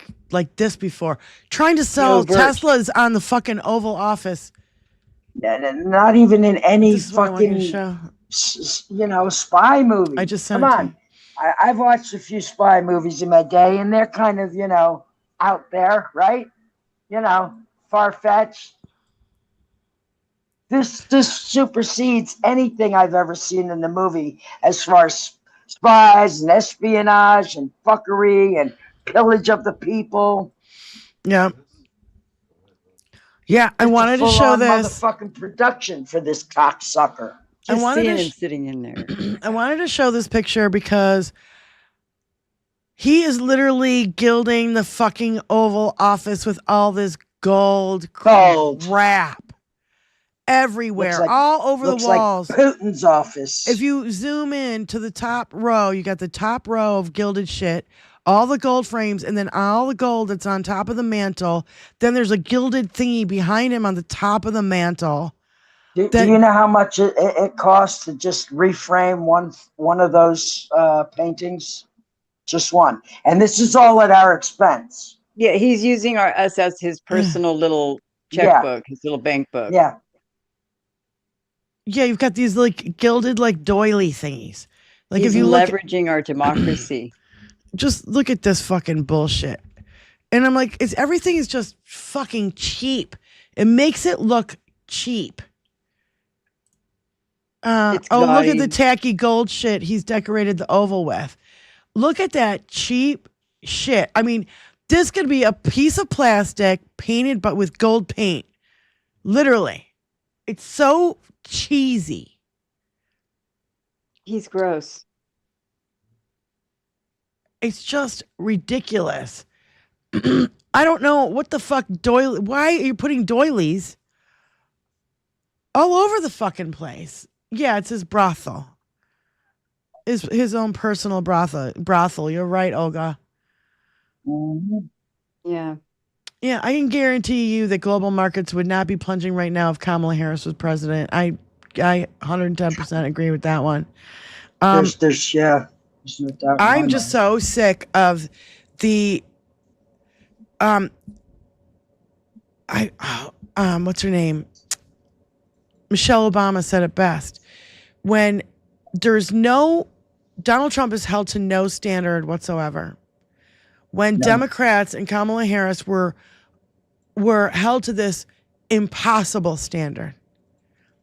this before. Trying to sell Teslas on the fucking Oval Office. Not even in any fucking show. Spy movie. I just sent Come it to on. I've watched a few spy movies in my day, and they're kind of, out there, right? Far-fetched. This supersedes anything I've ever seen in the movie as far as spies and espionage and fuckery and pillage of the people. Yeah. Yeah, I wanted to show this motherfucking production for this cocksucker. Just seeing him sitting in there. I wanted to show this picture because he is literally gilding the fucking Oval Office with all this gold crap everywhere, all over the walls. Like Putin's office. If you zoom in to the top row, you got the top row of gilded shit, all the gold frames, and then all the gold that's on top of the mantle. Then there's a gilded thingy behind him on the top of the mantle. Do That- you know how much it costs to just reframe one of those paintings? Just one. And this is all at our expense. Yeah, he's using us as his personal little checkbook, his little bank book. Yeah. Yeah, you've got these like gilded like doily thingies. Like He's if you look leveraging our democracy. just look at this fucking bullshit. And I'm like, everything is just fucking cheap. It makes it look cheap. Look at the tacky gold shit he's decorated the oval with. Look at that cheap shit. I mean, this could be a piece of plastic painted but with gold paint. Literally. It's so cheesy. He's gross. It's just ridiculous. I don't know what the fuck doily. Why are you putting doilies all over the fucking place? Yeah, it's his brothel. His own personal brothel. You're right, Olga. Yeah. Yeah, I can guarantee you that global markets would not be plunging right now if Kamala Harris was president. I 110% agree with that one. There's no doubt. I'm just so sick of the what's her name? Michelle Obama said it best. When Donald Trump is held to no standard whatsoever. When Democrats and Kamala Harris were held to this impossible standard.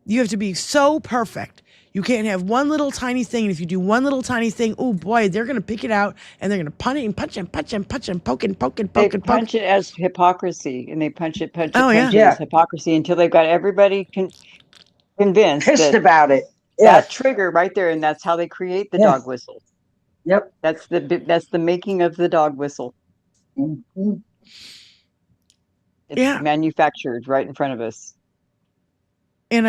You have to be so perfect. You can't have one little tiny thing. And if you do one little tiny thing, oh boy, they're going to pick it out and they're going to punch it and punch and punch and punch and poke. They punch it as hypocrisy, and they punch it yeah. as hypocrisy until they've got everybody convinced. Pissed about it. Yeah. That trigger right there, and that's how they create the dog whistle. Yep. That's the making of the dog whistle. Mm-hmm. It's manufactured right in front of us. And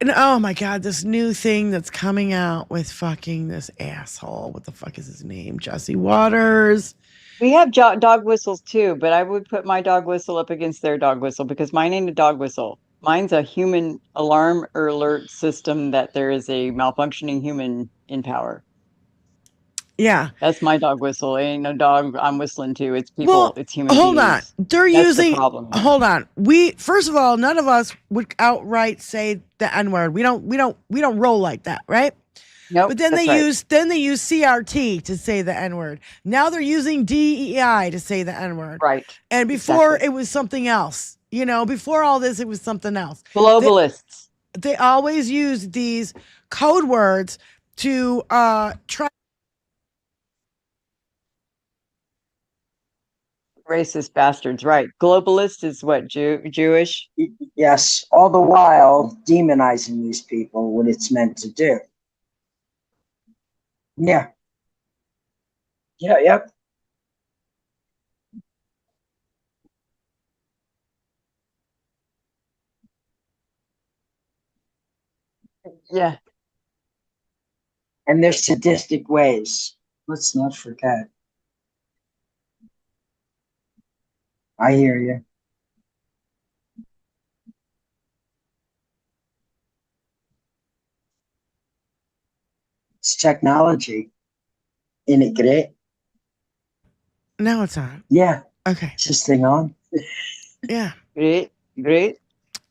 and oh my God, this new thing that's coming out with fucking this asshole. What the fuck is his name? Jesse Waters. We have dog whistles too, but I would put my dog whistle up against their dog whistle because mine ain't a dog whistle. Mine's a human alarm or alert system that there is a malfunctioning human in power. Yeah. That's my dog whistle. It ain't no dog I'm whistling to. It's people. It's human beings. Hold on. That's the problem. Hold on. First of all, none of us would outright say the N-word. We don't roll like that, right? Nope. But then they use CRT to say the N-word. Now they're using DEI to say the N-word. Right. And before it was something else. You know, before all this, it was something else. Globalists. They always use these code words to try. Racist bastards, right? Globalist is what, Jewish? Yes, all the while demonizing these people, what it's meant to do. Yeah. Yeah, yep. Yeah. And their sadistic ways. Let's not forget. I hear you. It's technology. Isn't it great? Now it's on. Yeah. Okay. Is this thing on? Yeah. Great.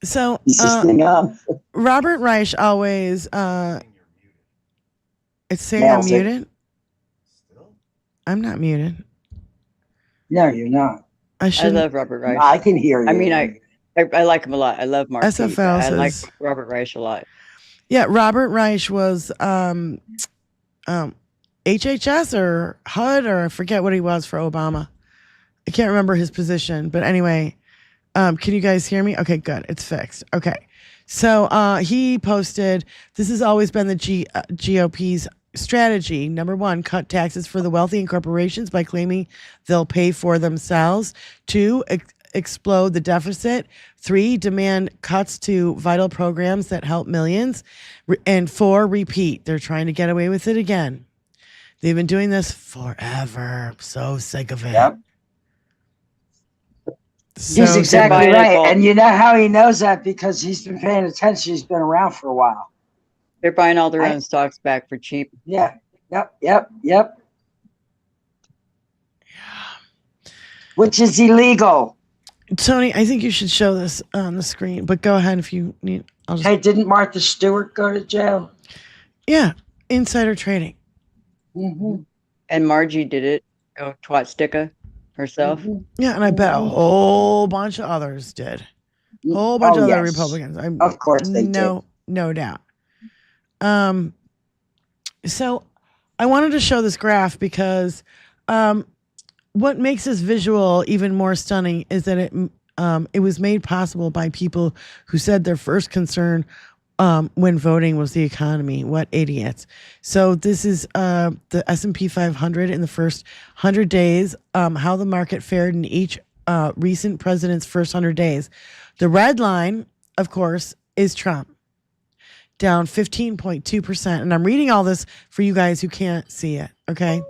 So Is this thing on? Robert Reich always it's saying I'm muted. I'm not muted. No, you're not. I love Robert Reich. I can hear you. I mean, I like him a lot. I love Mark. SFL I like says- Robert Reich a lot. Yeah, Robert Reich was HHS or HUD or I forget what he was for Obama. I can't remember his position, but anyway, can you guys hear me? Okay, good. It's fixed. Okay. So he posted, this has always been the GOP's strategy. Number one, cut taxes for the wealthy and corporations by claiming they'll pay for themselves. Two, explode the deficit. Three, demand cuts to vital programs that help millions. And four, repeat. They're trying to get away with it again. They've been doing this forever. I'm so sick of it. Yep. So He's exactly buying it right. all. And you know how he knows that? Because he's been paying attention. He's been around for a while. They're buying all their own stocks back for cheap. Yeah. Yep. Which is illegal. Tony, I think you should show this on the screen, but go ahead if you need. Hey, didn't Martha Stewart go to jail? Yeah, insider trading. Mm-hmm. And Margie did it. Oh, twat sticka herself. Mm-hmm. Yeah, and I bet a whole bunch of others did. A whole bunch of other Republicans. Of course they did. No doubt. So I wanted to show this graph because what makes this visual even more stunning is that it was made possible by people who said their first concern when voting was the economy. What idiots. So this is the S&P 500 in the first 100 days, how the market fared in each recent president's first 100 days. The red line, of course, is Trump, down 15.2%. And I'm reading all this for you guys who can't see it, okay?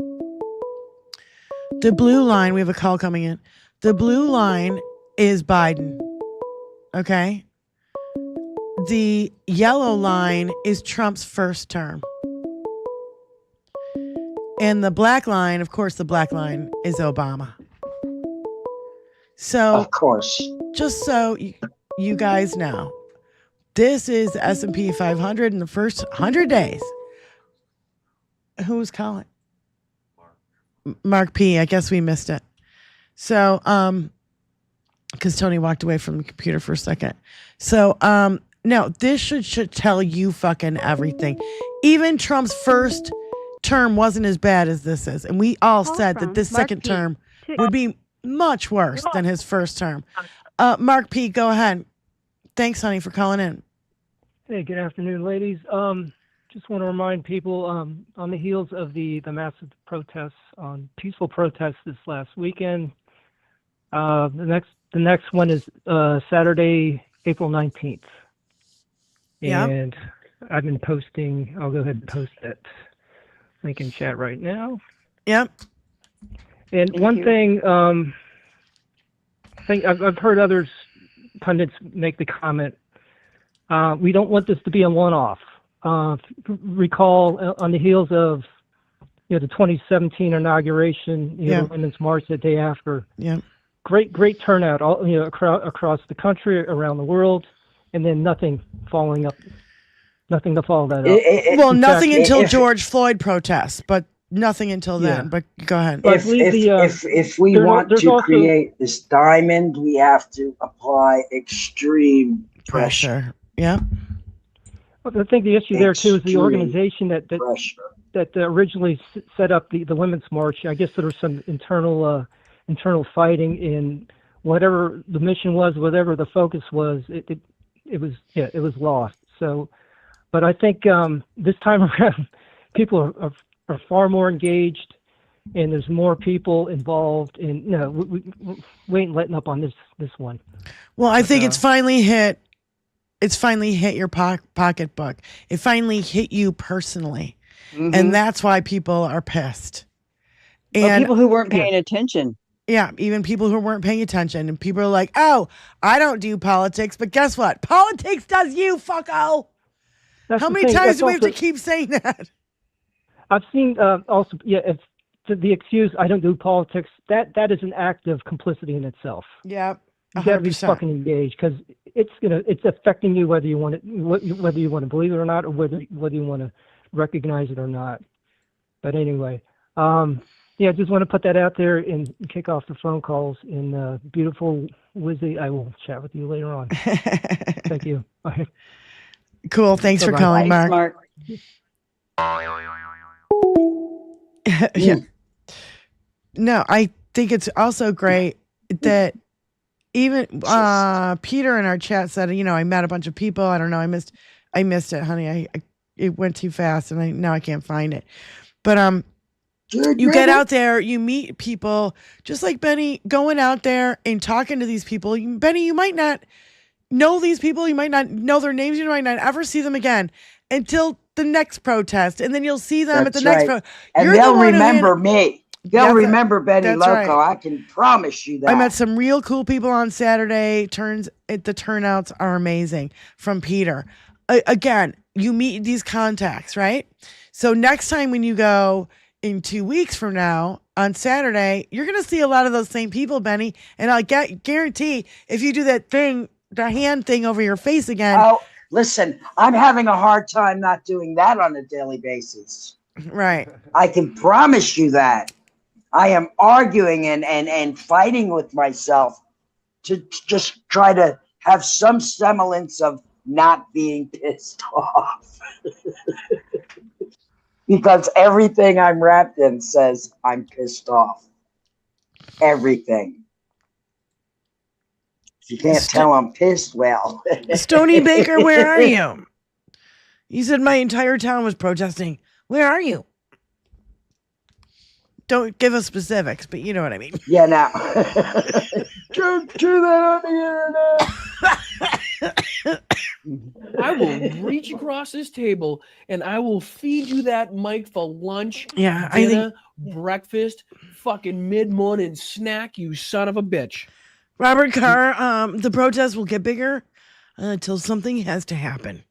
The blue line, we have a call coming in. The blue line is Biden, okay? The yellow line is Trump's first term. And the black line, of course, the black line is Obama. So, of course, just so you guys know, this is the S&P 500 in the first 100 days. Who's calling? Mark P. I guess we missed it. So, because Tony walked away from the computer for a second. So, no, this should tell you fucking everything. Even Trump's first term wasn't as bad as this is. And we all said that this second term would be much worse than his first term. Mark P., go ahead. Thanks, honey, for calling in. Hey, good afternoon, ladies. Just want to remind people on the heels of the massive protests, peaceful protests this last weekend. The next one is Saturday, April 19th. And I've been posting. I'll go ahead and post that link in chat right now. Yep. And one thing, I've heard others pundits make the comment. We don't want this to be a one-off. Recall on the heels of the 2017 inauguration, the Women's March the day after. Yeah. Great turnout, across the country, around the world, and then nothing to follow that up. Nothing until George Floyd protests, but nothing until then. But go ahead. If we want to create this diamond, we have to apply extreme pressure. Yeah. I think the issue there too is the organization that originally set up the Women's March. I guess there was some internal fighting in whatever the mission was, whatever the focus was. It was lost. So, but I think this time around, people are far more engaged, and there's more people involved. And we ain't letting up on this one. Well, I think it's finally hit. It's finally hit your pocketbook. It finally hit you personally. Mm-hmm. And that's why people are pissed. And people who weren't paying attention. Yeah, even people who weren't paying attention. And people are like, oh, I don't do politics. But guess what? Politics does you, fucko. How many times do we have to keep saying that? I've seen also, if the excuse, I don't do politics, that is an act of complicity in itself. Yeah. You got to be fucking engaged, because it's affecting you whether you want to believe it or not, or whether you want to recognize it or not. But anyway, just want to put that out there and kick off the phone calls. And beautiful Wizzy, I will chat with you later on. Thank you. Bye. Cool. Thanks for calling, Mark. Yeah. No, I think it's also great that even Peter in our chat said, I met a bunch of people. I don't know. I missed it, honey. It went too fast, and now I can't find it. But you get out there, you meet people, just like Benny, going out there and talking to these people. Benny, you might not know these people. You might not know their names. You might not ever see them again until the next protest, and then you'll see them at the next protest. And they'll remember me. They'll remember Benny that's Loco. right. I can promise you that. I met some real cool people on Saturday. The turnouts are amazing from Peter. Again, you meet these contacts, right? So next time when you go in 2 weeks from now on Saturday, you're going to see a lot of those same people, Benny. And I guarantee if you do that thing, the hand thing over your face again. Oh, listen, I'm having a hard time not doing that on a daily basis. Right. I can promise you that. I am arguing and fighting with myself to just try to have some semblance of not being pissed off. Because everything I'm wrapped in says I'm pissed off. Everything. If you can't tell I'm pissed, well. Stony Baker, where are you? You said my entire town was protesting. Where are you? Don't give us specifics, but you know what I mean. Yeah, now. Don't do that on the internet. I will reach across this table and I will feed you that mic for lunch, dinner, breakfast, fucking mid-morning snack, you son of a bitch. Robert Carr, the protest will get bigger until something has to happen.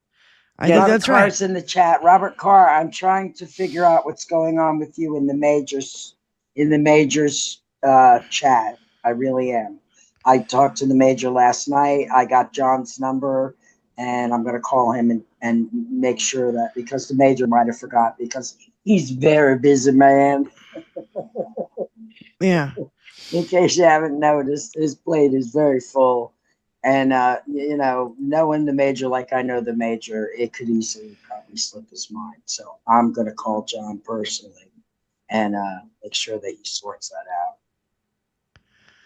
I think that's right. Robert Carr's in the chat. Robert Carr, I'm trying to figure out what's going on with you in the majors chat. I really am. I talked to the major last night. I got John's number, and I'm going to call him and make sure that, because the major might have forgot, because he's very busy, man. Yeah. In case you haven't noticed, his plate is very full. And, knowing the major like I know the major, it could easily probably slip his mind. So I'm going to call John personally and make sure that he sorts that out.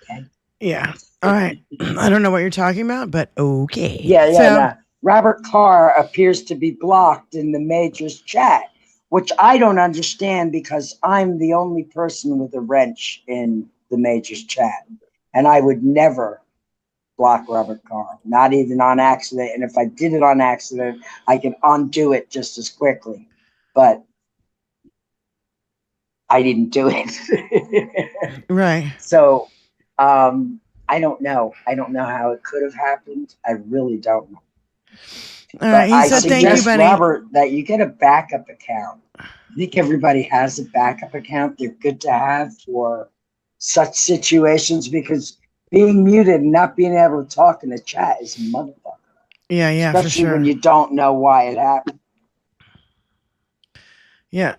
Okay? Yeah. All right. I don't know what you're talking about, but okay. Yeah. Robert Carr appears to be blocked in the major's chat, which I don't understand because I'm the only person with a wrench in the major's chat. And I would never block Robert Carr, not even on accident. And if I did it on accident, I can undo it just as quickly. But I didn't do it. Right. So I don't know. I don't know how it could have happened. I really don't know. All right. He said, thank you, Benny. Robert, that you get a backup account. I think everybody has a backup account. They're good to have for such situations, because being muted and not being able to talk in the chat is a motherfucker. Yeah, especially for sure. when you don't know why it happened. Yeah.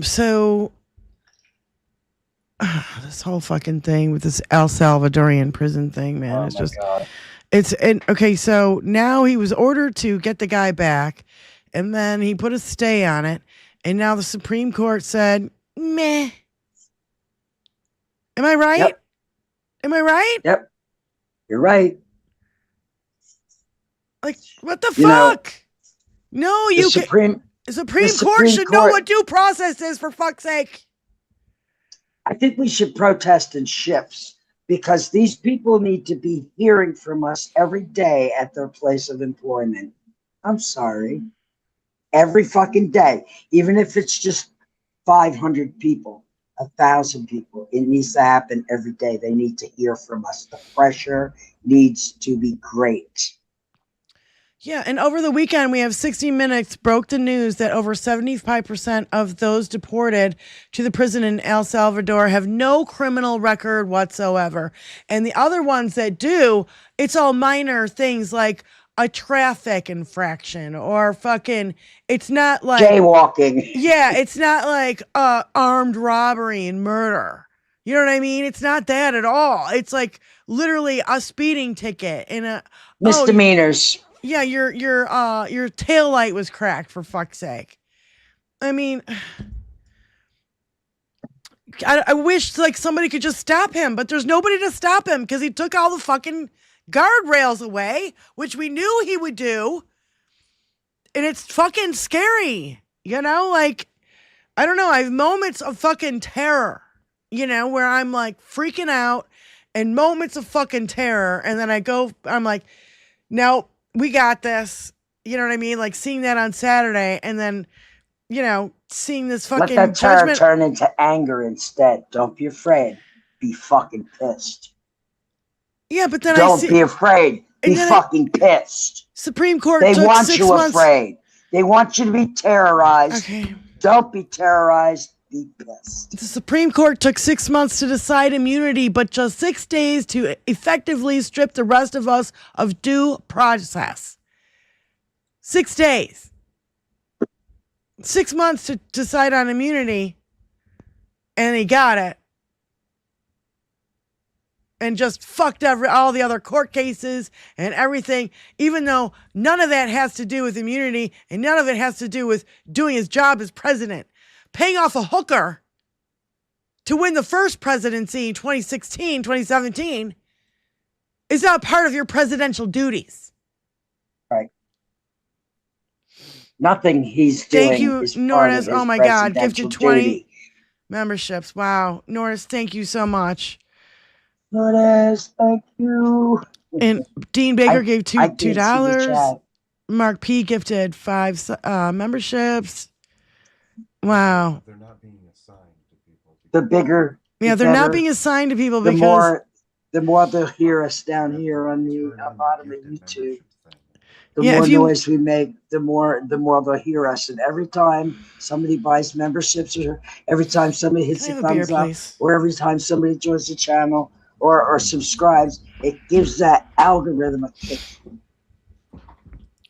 So this whole fucking thing with this El Salvadorian prison thing, man, it's just God. Okay, so now he was ordered to get the guy back, and then he put a stay on it, and now the Supreme Court said, meh. Am I right? Yep. Am I right? Yep. You're right. Like, what the fuck? No, The Supreme Court should know what due process is, for fuck's sake. I think we should protest in shifts, because these people need to be hearing from us every day at their place of employment. I'm sorry. Every fucking day. Even if it's just 500 people, 1,000 people, it needs to happen every day. They need to hear from us. The pressure needs to be great. Yeah, and over the weekend, we have 60 Minutes broke the news that over 75% of those deported to the prison in El Salvador have no criminal record whatsoever. And the other ones that do, it's all minor things like a traffic infraction or fucking, it's not like jaywalking. Yeah, it's not like armed robbery and murder. You know what I mean? It's not that at all. It's like literally a speeding ticket and a misdemeanors. Yeah, your taillight was cracked, for fuck's sake. I mean, I wish like somebody could just stop him, but there's nobody to stop him because he took all the fucking guardrails away, which we knew he would do. And it's fucking scary, you know? Like, I don't know. I have moments of fucking terror, you know, where I'm like freaking out and moments of fucking terror. And then I'm like, no. We got this, you know what I mean? Like seeing that on Saturday and then, you know, seeing this Let fucking that terror judgment. turn into anger instead. Don't be afraid. Be fucking pissed. Yeah, but then Don't be afraid. Be fucking pissed. Supreme Court They took want 6 you months. afraid. They want you to be terrorized. Okay. Don't be terrorized. Be pissed. The Supreme Court took 6 months to decide immunity, but just 6 days to effectively strip the rest of us of due process. 6 days. 6 months to decide on immunity, and he got it. And just fucked all the other court cases and everything, even though none of that has to do with immunity and none of it has to do with doing his job as president. Paying off a hooker to win the first presidency in 2016, 2017 is not part of your presidential duties. Right. Nothing he's doing. Thank you, is Norris. part of his Oh my God. presidential Gifted 20 duty. memberships. Wow. Norris, thank you so much. Norris, thank you. And Dean Baker gave I can't see the $2. chat. Mark P gifted 5 memberships. Wow. They're not being assigned to people. The bigger, Yeah, the they're not better, being assigned to people the because more they'll hear us down here on the bottom of YouTube. The Yeah, more if you- noise we make, the more they'll hear us. And every time somebody buys memberships, or every time somebody hits Can I the have a beer, thumbs up, please? or every time somebody joins the channel or subscribes, it gives that algorithm a kick.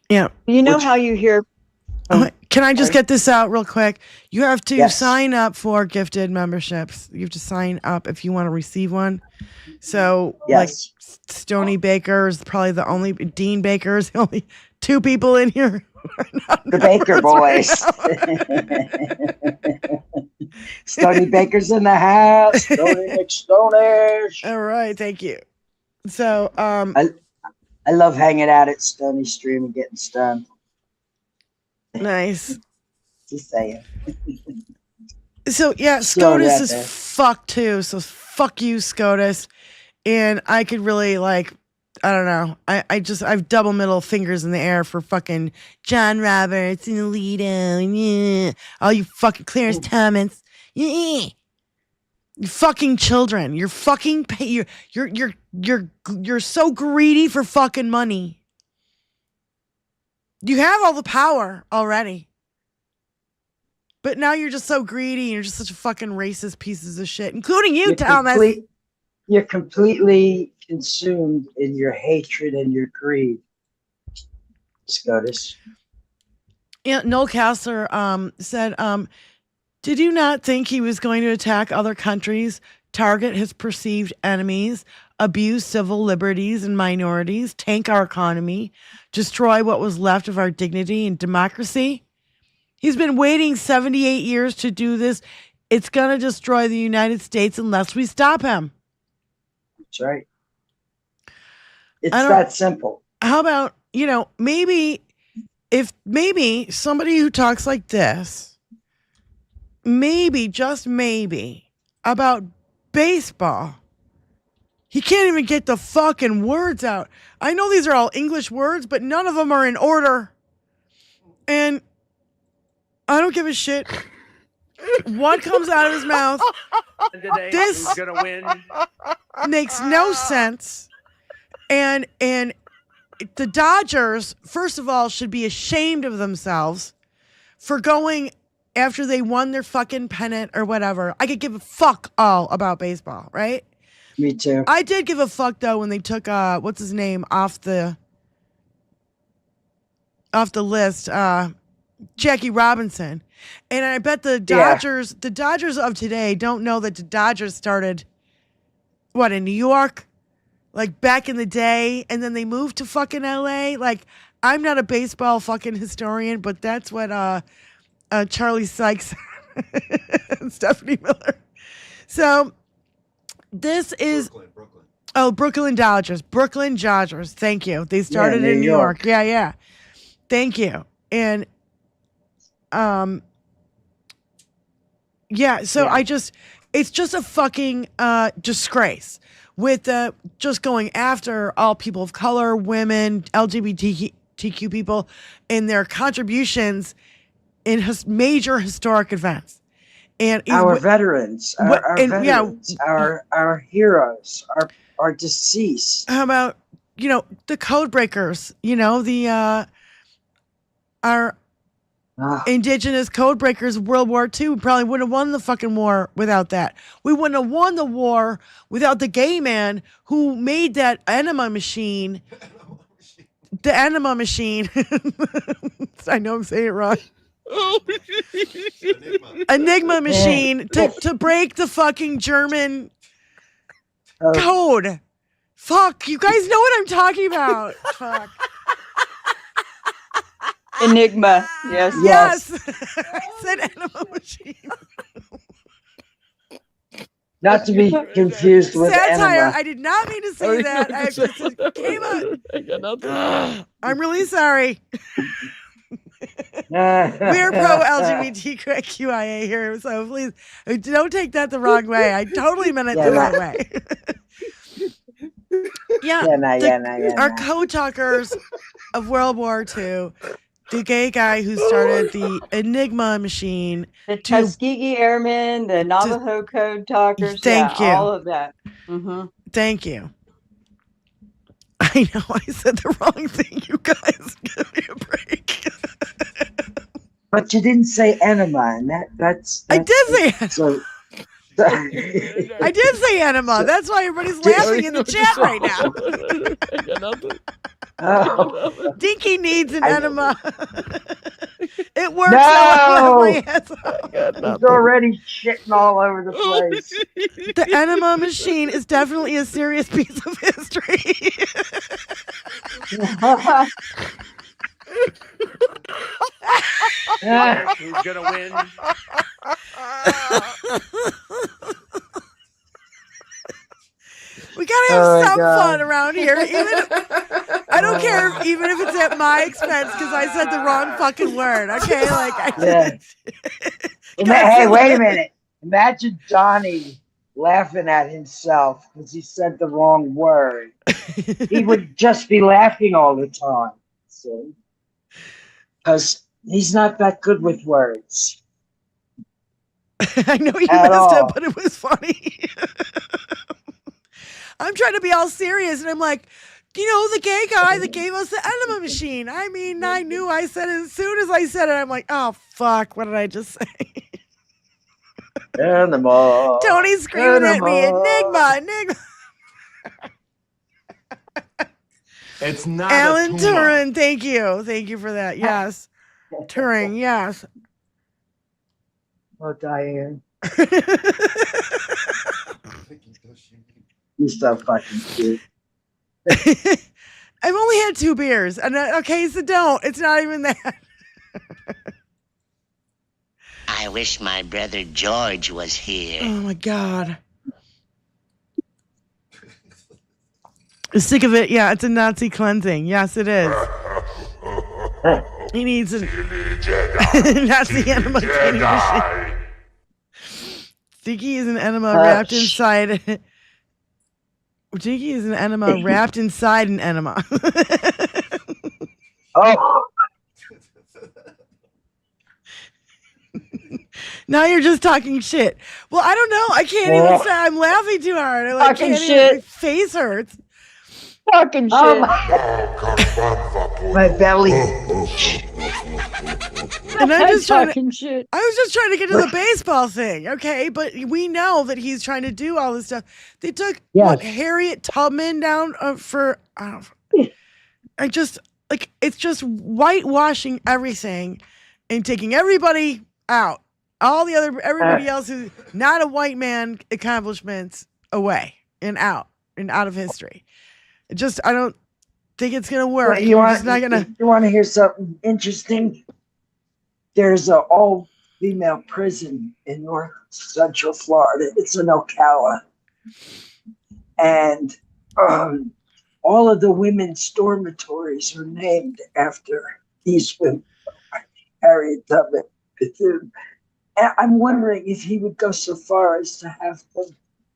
yeah. You know how you hear. Can I just get this out real quick? You have to Yes. sign up for gifted memberships. You have to sign up if you want to receive one. So, like Yes. Stony Baker is probably the only, Dean Baker is the only 2 people in here. The Baker boys. Stony Baker's in the house. Stony McStoney. All right, thank you. So, I love hanging out at Stony Stream and getting stoned. nice. Just saying. So yeah, Still SCOTUS right is there. fucked too. So fuck you, SCOTUS. And I could really I don't know. I've double middle fingers in the air for fucking John Roberts and Alito. Yeah. All you fucking Clarence Thomas. Yeah. You fucking children. You're fucking you're so greedy for fucking money. You have all the power already. But now you're just so greedy and you're just such a fucking racist pieces of shit, including you, Thomas. You're completely consumed in your hatred and your greed, SCOTUS. Yeah, Noel Casler said, did you not think he was going to attack other countries, target his perceived enemies, abuse civil liberties and minorities, tank our economy, destroy what was left of our dignity and democracy? He's been waiting 78 years to do this. It's going to destroy the United States unless we stop him. That's right. It's that simple. How about, maybe somebody who talks like this, maybe, just maybe, about baseball, he can't even get the fucking words out. I know these are all English words, but none of them are in order. And I don't give a shit what comes out of his mouth. This gonna win. makes no sense. And the Dodgers, first of all, should be ashamed of themselves for going after they won their fucking pennant or whatever. I could give a fuck all about baseball, right? Me too. I did give a fuck though when they took what's his name off the list, Jackie Robinson. And I bet the Dodgers of today don't know that the Dodgers started in New York, like back in the day, and then they moved to fucking LA. Like, I'm not a baseball fucking historian, but that's what Charlie Sykes and Stephanie Miller. So this is Brooklyn. Oh, Brooklyn Dodgers. Brooklyn Dodgers. Thank you. They started in New York. Yeah. Thank you. And it's just a fucking disgrace with just going after all people of color, women, LGBTQ people, and their contributions in major historic events. And our veterans, our veterans, our heroes, our deceased. How about, the code breakers, our indigenous code breakers, World War II, we probably wouldn't have won the fucking war without that. We wouldn't have won the war without the gay man who made that enema machine. The enema machine. I know I'm saying it wrong. Enigma machine to break the fucking German code. Fuck, you guys know what I'm talking about. Fuck. Enigma. Yes. I said enema machine. Not to be confused with satire. enema. I did not mean to say that. I just came out. I'm really sorry. We're pro LGBTQIA here, so please don't take that the wrong way. I totally meant it the right way. Our co-talkers of World War II, the gay guy who started the Enigma machine, the Tuskegee Airmen, the Navajo Code Talkers, thank you, all of that. Mm-hmm. Thank you. I know I said the wrong thing, you guys. Give me a break. But you didn't say enema, and that's I did say enema. So, I did say enema. That's why everybody's laughing in the chat right now. Dinky needs an enema. It works. No, he's already shitting all over the place. The enema machine is definitely a serious piece of history. Who's gonna win? We gotta have some fun around here. I don't care, even if it's at my expense, because I said the wrong fucking word. Okay, Hey, wait a minute. Imagine Johnny laughing at himself because he said the wrong word. He would just be laughing all the time. See? Because he's not that good with words. I know you missed it, but it was funny. I'm trying to be all serious, and I'm like, the gay guy that gave us the enema machine. I mean, I knew I said it as soon as I said it. I'm like, oh, fuck, what did I just say? Enema. Tony's screaming at me, enigma. It's not Alan Turin, thank you for that. Yes, Turing, yes. Oh, Diane. You're so fucking cute. I've only had 2 beers, and okay, so don't. It's not even that. I wish my brother George was here. Oh my God. Sick of it. Yeah, it's a Nazi cleansing. Yes, it is. He needs a Nazi enema cleaning machine. Dinky is an enema wrapped inside. Dinky is an enema wrapped inside an enema. Oh. Now you're just talking shit. Well, I don't know. I can't even say. I'm laughing too hard. I talking shit. My face hurts. Talking shit. My belly. And I'm just talking shit. I was just trying to get to the baseball thing, okay? But we know that he's trying to do all this stuff. They took Harriet Tubman down for. It's just whitewashing everything and taking everybody out. Everybody else who's not a white man accomplishments away and out of history. I don't think it's gonna work. You want to hear something interesting? There's an all-female prison in North Central Florida. It's in Ocala, and all of the women's dormitories are named after these women. Harriet Tubman. I'm wondering if he would go so far as to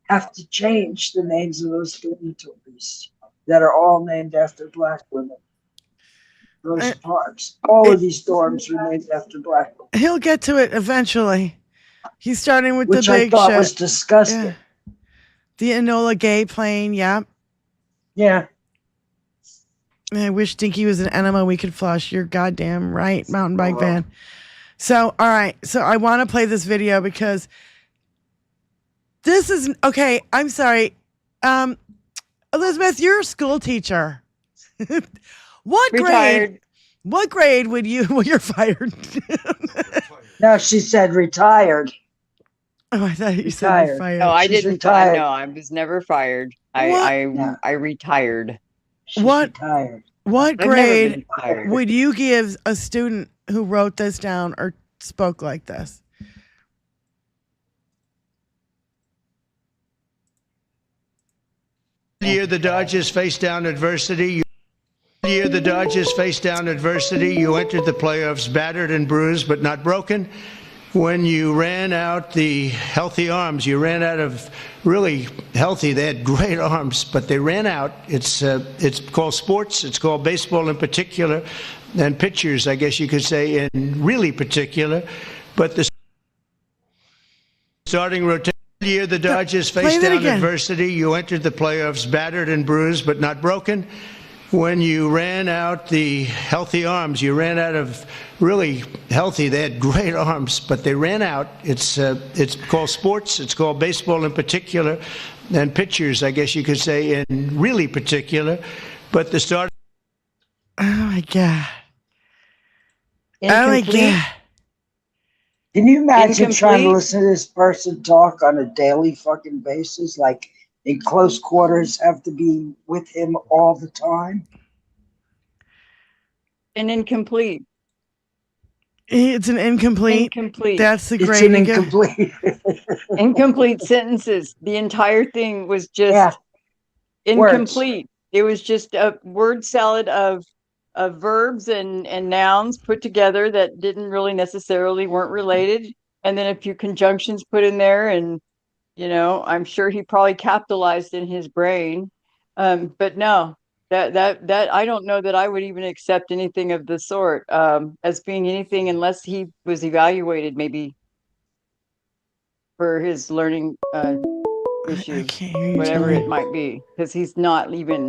have to change the names of those dormitories that are all named after Black women. Rosa Parks. All of these storms were named after black people. He'll get to it eventually. He's starting with Which the big I thought shit. was disgusting. Yeah. The Enola Gay plane, yeah. Yeah. I wish Dinky was an enema we could flush. You're goddamn right, mountain bike van. So, all right. So I want to play this video because this is okay. I'm sorry. Elizabeth, you're a school teacher. What grade? What grade would you? Well, you're fired. No, she said retired. Oh, I thought you said you're fired. No, I She's didn't. retired. No, I was never fired. I retired. She's What? retired. What I've never grade been fired. would you give a student who wrote this down or spoke like this? Year the Dodgers faced down adversity. Year the Dodgers faced down adversity. You entered the playoffs battered and bruised, but not broken. When you ran out the healthy arms, you ran out of really healthy. They had great arms, but they ran out. It's called sports. It's called baseball in particular, and pitchers, I guess you could say, in really particular. But the starting rotation. Year the Dodgers faced down adversity. You entered the playoffs battered and bruised, but not broken. When you ran out the healthy arms, you ran out of really healthy. They had great arms, but they ran out. It's called sports. It's called baseball in particular, and pitchers, I guess you could say, in really particular. But the start. Oh my god! Oh my god! Can you imagine trying to listen to this person talk on a daily fucking basis? Like in close quarters, have to be with him all the time? An incomplete. It's an incomplete. Incomplete. That's the It's grade. an incomplete. Incomplete sentences. The entire thing was just incomplete. It was just a word salad of verbs and nouns put together that didn't really necessarily weren't related, and then a few conjunctions put in there, and I'm sure he probably capitalized in his brain, but no, that I don't know that I would even accept anything of the sort as being anything unless he was evaluated maybe for his learning issues, whatever it might be, because he's not even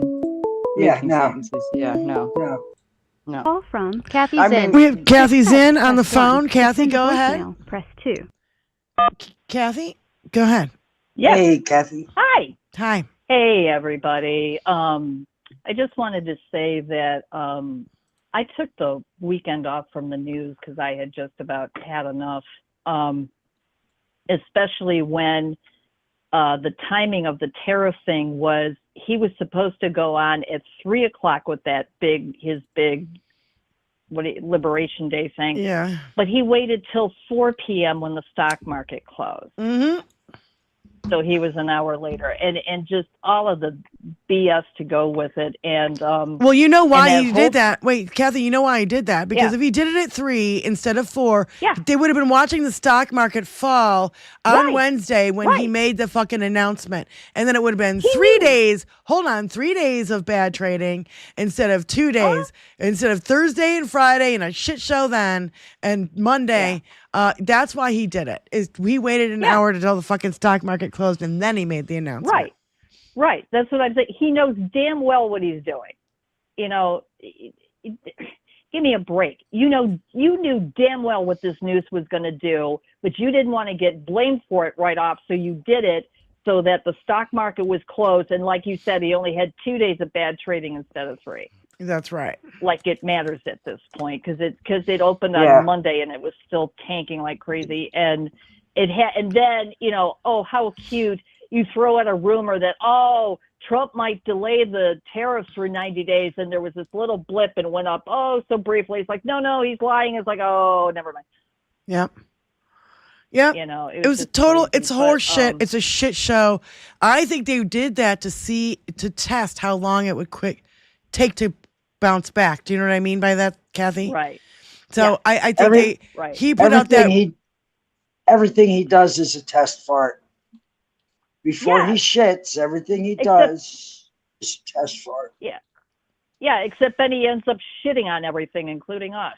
making sentences. No. Call from Kathy I Zinn. mean, We have Kathy Zinn on the Press one. phone. Kathy, Send a go ahead. voicemail. Press 2. Kathy, go ahead. Yes. Hey, Kathy. Hi. Hi. Hey, everybody. I just wanted to say that I took the weekend off from the news because I had just about had enough, especially when the timing of the tariff thing was he was supposed to go on at 3:00 with that his big Liberation Day thing. Yeah. But he waited till 4 p.m. when the stock market closed. Mm-hmm. So he was an hour later, and just all of the BS to go with it. And well, you know why he did that. Wait, Kathy, you know why he did that? Because if he did it at 3 instead of 4, they would have been watching the stock market fall on Wednesday when he made the fucking announcement. And then it would have been 3 days. Hold on, 3 days of bad trading instead of 2 days. Instead of Thursday and Friday and a shit show then and Monday. That's why he did it. Is he waited an hour until the fucking stock market closed and then he made the announcement. Right. That's what I'm saying. He knows damn well what he's doing. Give me a break. You knew damn well what this news was going to do, but you didn't want to get blamed for it right off. So you did it so that the stock market was closed. And like you said, he only had 2 days of bad trading instead of 3. That's right. Like it matters at this point because it opened on Monday and it was still tanking like crazy, and then oh, how cute, you throw out a rumor that Trump might delay the tariffs for 90 days, and there was this little blip and went up so briefly. It's like no, he's lying. It's like never mind. Yep. It was total. Crazy, it's horse shit. It's a shit show. I think they did that to test how long it would take to bounce back. Do you know what I mean by that, Kathy? Right. So I think he put out that everything he does is a test fart. Before he shits, everything he does is a test fart. Yeah. Yeah, except then he ends up shitting on everything, including us.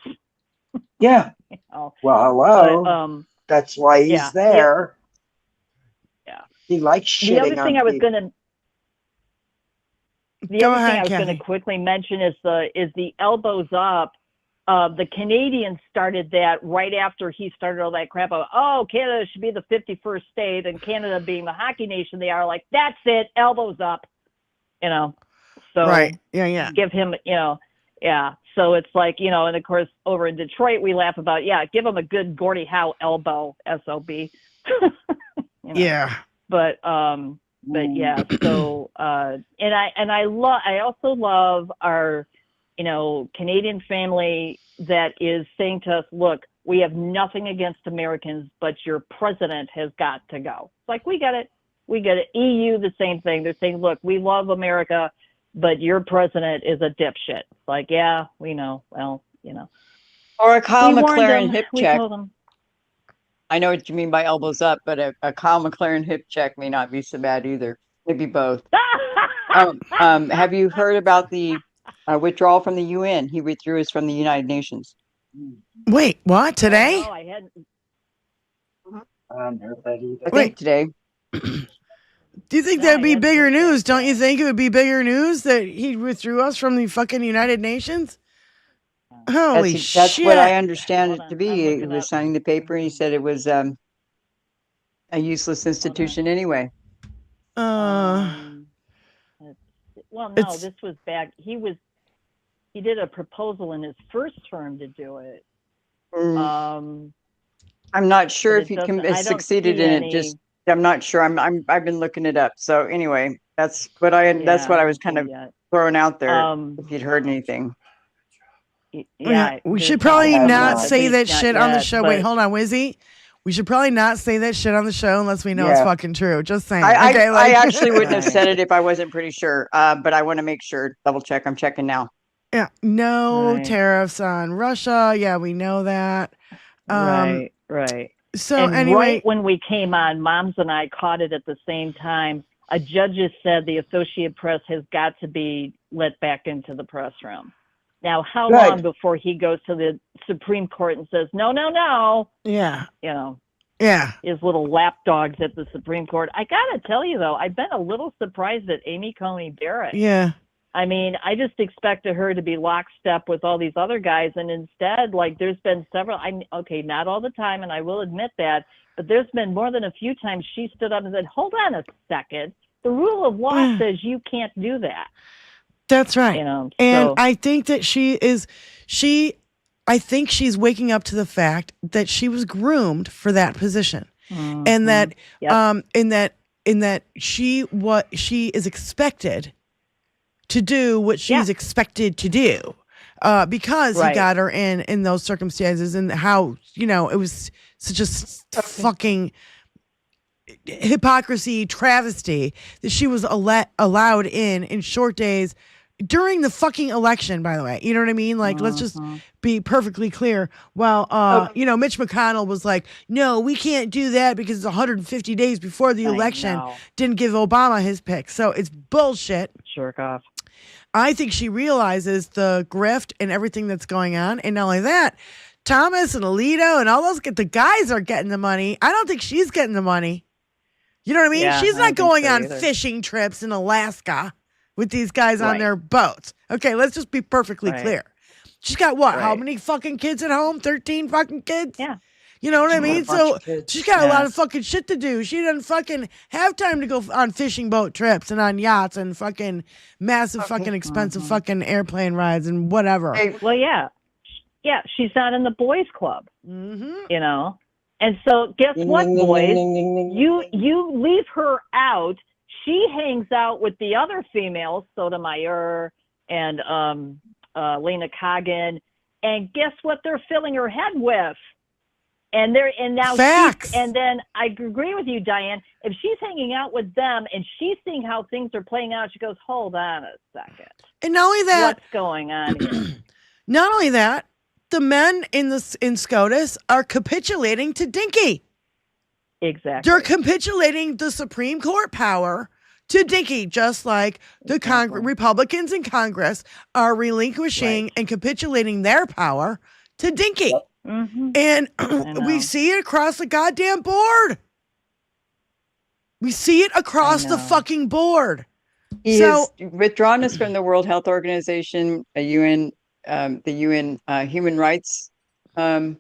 Yeah. You know? Well, hello. But, that's why he's there. Yeah. He likes shitting on The other thing I was going to quickly mention is the elbows up. The Canadians started that right after he started all that crap of, oh, Canada should be the 51st state, and Canada being the hockey nation they are, like, that's it, elbows up, you know. So right, yeah. Give him, you know, yeah. So it's like, you know, and of course over in Detroit we laugh about, give him a good Gordie Howe elbow, SOB. You know? Yeah. But yeah. So and I also love our, you know, Canadian family that is saying to us, look, we have nothing against Americans, but your president has got to go. It's like, we get it. EU, the same thing. They're saying, look, we love America, but your president is a dipshit. It's like, yeah, we know. Well, you know. Or a Kyle McLaren hip We check. told them. I know what you mean by elbows up, but a Kyle McLaren hip check may not be so bad either. Maybe both. Have you heard about the withdrawal from the UN? He withdrew us from the United Nations. Wait, what? Today? No, I hadn't. I think today. Do you think that'd be bigger news? Don't you think it would be bigger news that he withdrew us from the fucking United Nations? Holy shit. That's what I understand it to be. He was signing the paper and he said it was a useless institution anyway. Well, no, this was back. He did a proposal in his first term to do it. I'm not sure if he succeeded in it. I'm not sure. I've been looking it up. So anyway, that's what I was kind of throwing out there. If you'd heard anything. Yeah, we should probably not say that shit on the show. Wait, hold on, Wizzy. We should probably not say that shit on the show unless we know it's fucking true. Just saying. I actually wouldn't have said it if I wasn't pretty sure. But I want to make sure. Double check. I'm checking now. Yeah. No tariffs on Russia. Yeah, we know that. Right. So and anyway, right when we came on, Moms and I caught it at the same time. A judge has said the Associated Press has got to be let back into the press room. Now, how long before he goes to the Supreme Court and says, no? Yeah. You know. Yeah. His little lapdogs at the Supreme Court. I got to tell you, though, I've been a little surprised at Amy Coney Barrett. Yeah. I mean, I just expected her to be lockstep with all these other guys. And instead, like, there's been several, not all the time, and I will admit that, but there's been more than a few times she stood up and said, hold on a second. The rule of law says you can't do that. That's right. You know, and I think that I think she's waking up to the fact that she was groomed for that position. Mm-hmm. And that, in that she is expected to do what she's expected to do, because he got her in those circumstances, and how, you know, it was such a fucking hypocrisy travesty that she was allowed in short days during the fucking election, by the way. You know what I mean? Like, let's just be perfectly clear. Well, you know, Mitch McConnell was like, no, we can't do that because it's 150 days before the election. Didn't give Obama his pick. So it's bullshit. Jerk off. I think she realizes the grift and everything that's going on. And not only that, Thomas and Alito and all those, the guys are getting the money. I don't think she's getting the money. You know what I mean? She's not going on fishing trips in Alaska with these guys on their boats. Okay, let's just be perfectly clear. She's got what? How many fucking kids at home? 13 fucking kids? Yeah. You know what I mean? So she's got a lot of fucking shit to do. She doesn't fucking have time to go on fishing boat trips and on yachts and fucking massive fucking expensive fucking airplane rides and whatever. Well, yeah, she's not in the boys club. You know? And so guess what, boys? You leave her out. She hangs out with the other females, Sotomayor and Lena Kagan, and guess what they're filling her head with? And now facts. And then I agree with you, Diane. If she's hanging out with them and she's seeing how things are playing out, she goes, hold on a second. And not only that, what's going on here? Not only that, the men in SCOTUS are capitulating to Dinky. Exactly. They're capitulating the Supreme Court power to Dinky, just like the Republicans in Congress are relinquishing and capitulating their power to Dinky. And we see it across the goddamn board. We see it across the fucking board. He has withdrawn us from the World Health Organization, the UN Human Rights Council,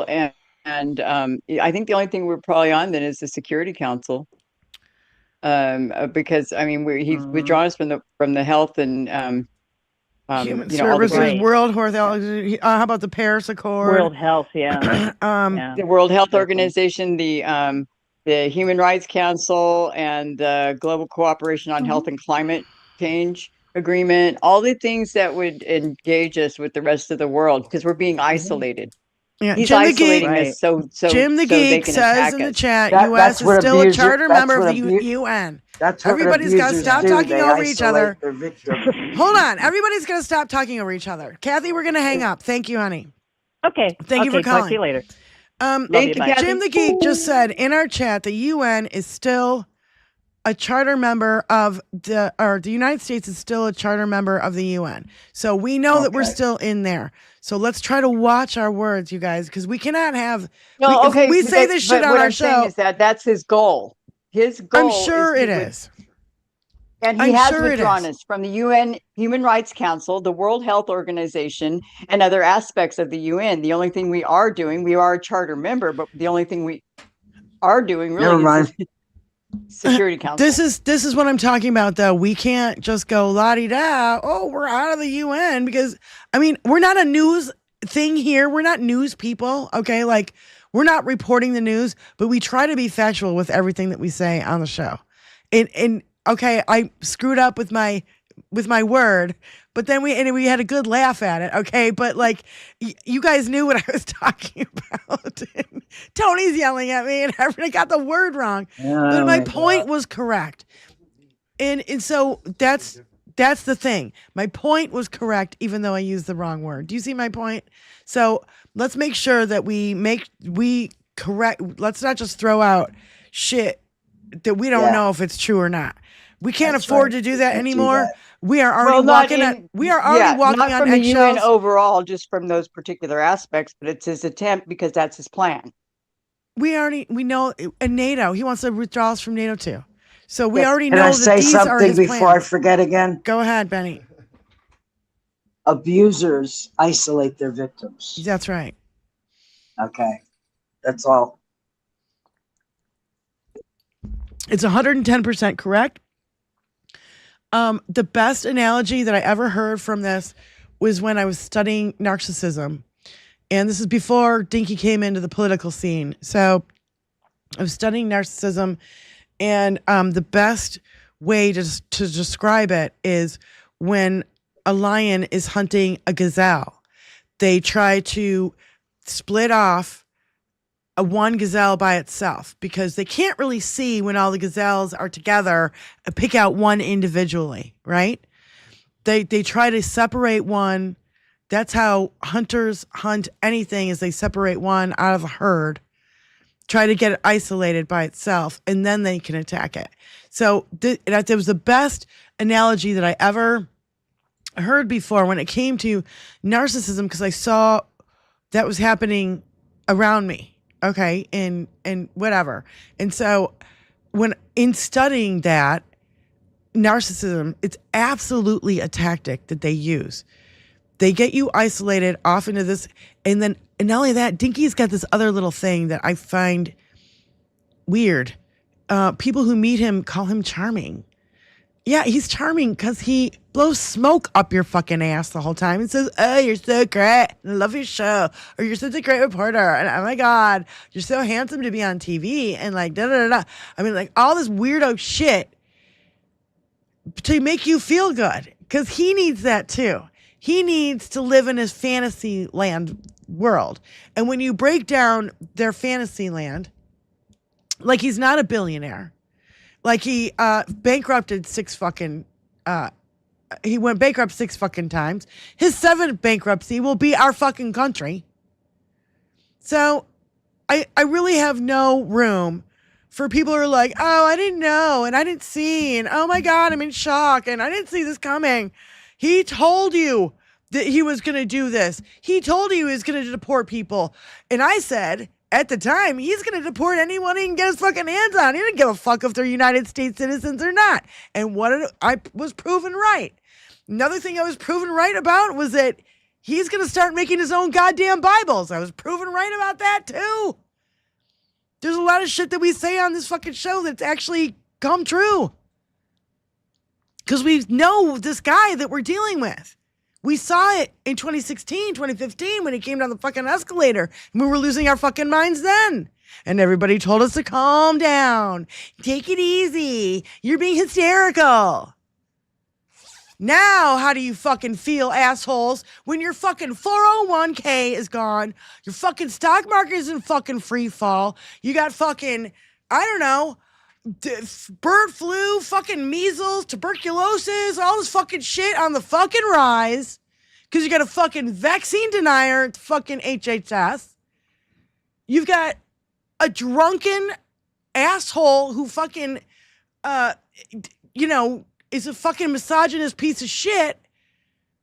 and I think the only thing we're probably on then is the Security Council, because I mean he's withdrawn us from the health and Human Services, World Health. How about the Paris Accord? World Health, the World Health Organization, the Human Rights Council, and the Global Cooperation on Health and Climate Change Agreement. All the things that would engage us with the rest of the world, because we're being isolated. Yeah, he's Jim isolating the Geek, us so Jim the Geek says in the chat, U.S. is still a charter member of the UN. Everybody's got to stop talking over each other. Hold on. Everybody's going to stop talking over each other. Kathy, we're going to hang up. Thank you, honey. Okay. Thank you for calling. Talk to you later. Jim the Geek just said in our chat, the UN is still a charter member of the United States is still a charter member of the UN. So we know that we're still in there. So let's try to watch our words, you guys, because we cannot have. We say this shit on our show. Saying is that's his goal. His goal. I'm sure it is. And he has withdrawn us from the UN Human Rights Council, the World Health Organization, and other aspects of the UN. The only thing we are doing, we are a charter member, but the only thing we are doing really is Security Council. This is what I'm talking about, though. We can't just go la-di-da, oh, we're out of the UN, because, I mean, we're not a news thing here. We're not news people, okay? Like, we're not reporting the news, but we try to be factual with everything that we say on the show. And okay, I screwed up with my word, but then we had a good laugh at it, okay? But like, you guys knew what I was talking about. Tony's yelling at me, and I got the word wrong, but my point was correct. And so that's the thing. My point was correct, even though I used the wrong word. Do you see my point? So let's make sure that we correct. Let's not just throw out shit that we don't know if it's true or not. We can't afford to do that anymore. We are already walking on the eggshells. UN overall, just from those particular aspects, but it's his attempt because that's his plan. We know, and NATO, he wants to withdraw us from NATO too. So we already know that say these are his something before plans. I forget again? Go ahead, Benny. Abusers isolate their victims. That's right. Okay. That's all. It's 110% correct. The best analogy that I ever heard from this was when I was studying narcissism. And this is before Dinky came into the political scene. So I was studying narcissism, and the best way to describe it is when a lion is hunting a gazelle. They try to split off one gazelle by itself because they can't really see when all the gazelles are together and pick out one individually, right? They try to separate one. That's how hunters hunt anything, is they separate one out of the herd, try to get it isolated by itself, and then they can attack it. So that was the best analogy that I ever heard before when it came to narcissism, because I saw that was happening around me. Okay, and whatever. And so when in studying that narcissism, it's absolutely a tactic that they use. They get you isolated off into this, and not only that, Dinky's got this other little thing that I find weird. People who meet him call him charming. Yeah, he's charming because he blows smoke up your fucking ass the whole time and says, oh, you're so great. I love your show. Or you're such a great reporter. And oh my God, you're so handsome to be on TV. And like, da da da da. I mean, like all this weirdo shit to make you feel good. Because he needs that too. He needs to live in his fantasy land world. And when you break down their fantasy land, like he's not a billionaire. Like he bankrupted he went bankrupt 6 fucking times. His 7th bankruptcy will be our fucking country. So I really have no room for people who are like, oh, I didn't know, and I didn't see, and oh my God, I'm in shock, and I didn't see this coming. He told you that he was going to do this. He told you he was going to deport people. And I said, at the time, he's going to deport anyone he can get his fucking hands on. He didn't give a fuck if they're United States citizens or not. And I was proven right. Another thing I was proven right about was that he's going to start making his own goddamn Bibles. I was proven right about that too. There's a lot of shit that we say on this fucking show that's actually come true. Because we know this guy that we're dealing with. We saw it in 2016, 2015 when he came down the fucking escalator. And we were losing our fucking minds then. And everybody told us to calm down. Take it easy. You're being hysterical. Now, how do you fucking feel, assholes, when your fucking 401k is gone, your fucking stock market is in fucking free fall, you got fucking, I don't know, bird flu, fucking measles, tuberculosis, all this fucking shit on the fucking rise, because you got a fucking vaccine denier at fucking HHS. You've got a drunken asshole who fucking, is a fucking misogynist piece of shit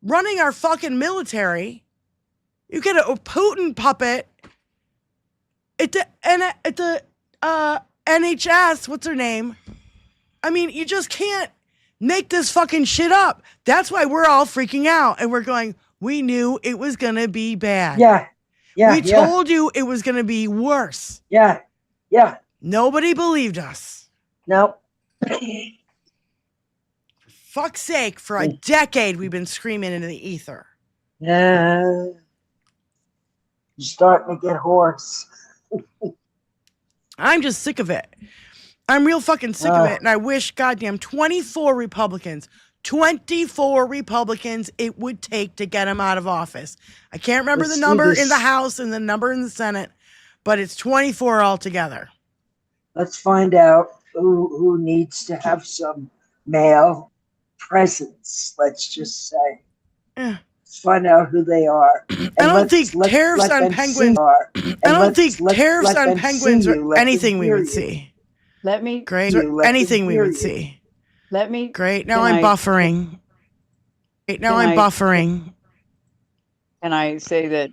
running our fucking military. You get a Putin puppet at the NHS. What's her name? I mean, you just can't make this fucking shit up. That's why we're all freaking out and we're going, we knew it was going to be bad. Yeah. We told you it was going to be worse. Yeah. Nobody believed us. Nope. Fuck's sake, for a decade we've been screaming into the ether. Yeah. You're starting to get hoarse. I'm just sick of it. I'm real fucking sick of it. And I wish goddamn 24 Republicans it would take to get him out of office. I can't remember the number in the House and the number in the Senate, but it's 24 altogether. Let's find out who needs to have some male presence, let's just say. Let's find out who they are. I don't think tariffs on penguins are anything we would see. Let me great anything we would see. Let me great. Now I'm buffering. Now I'm buffering. Can I say that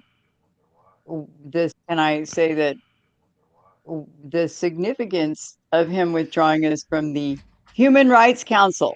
the significance of him withdrawing us from the Human Rights Council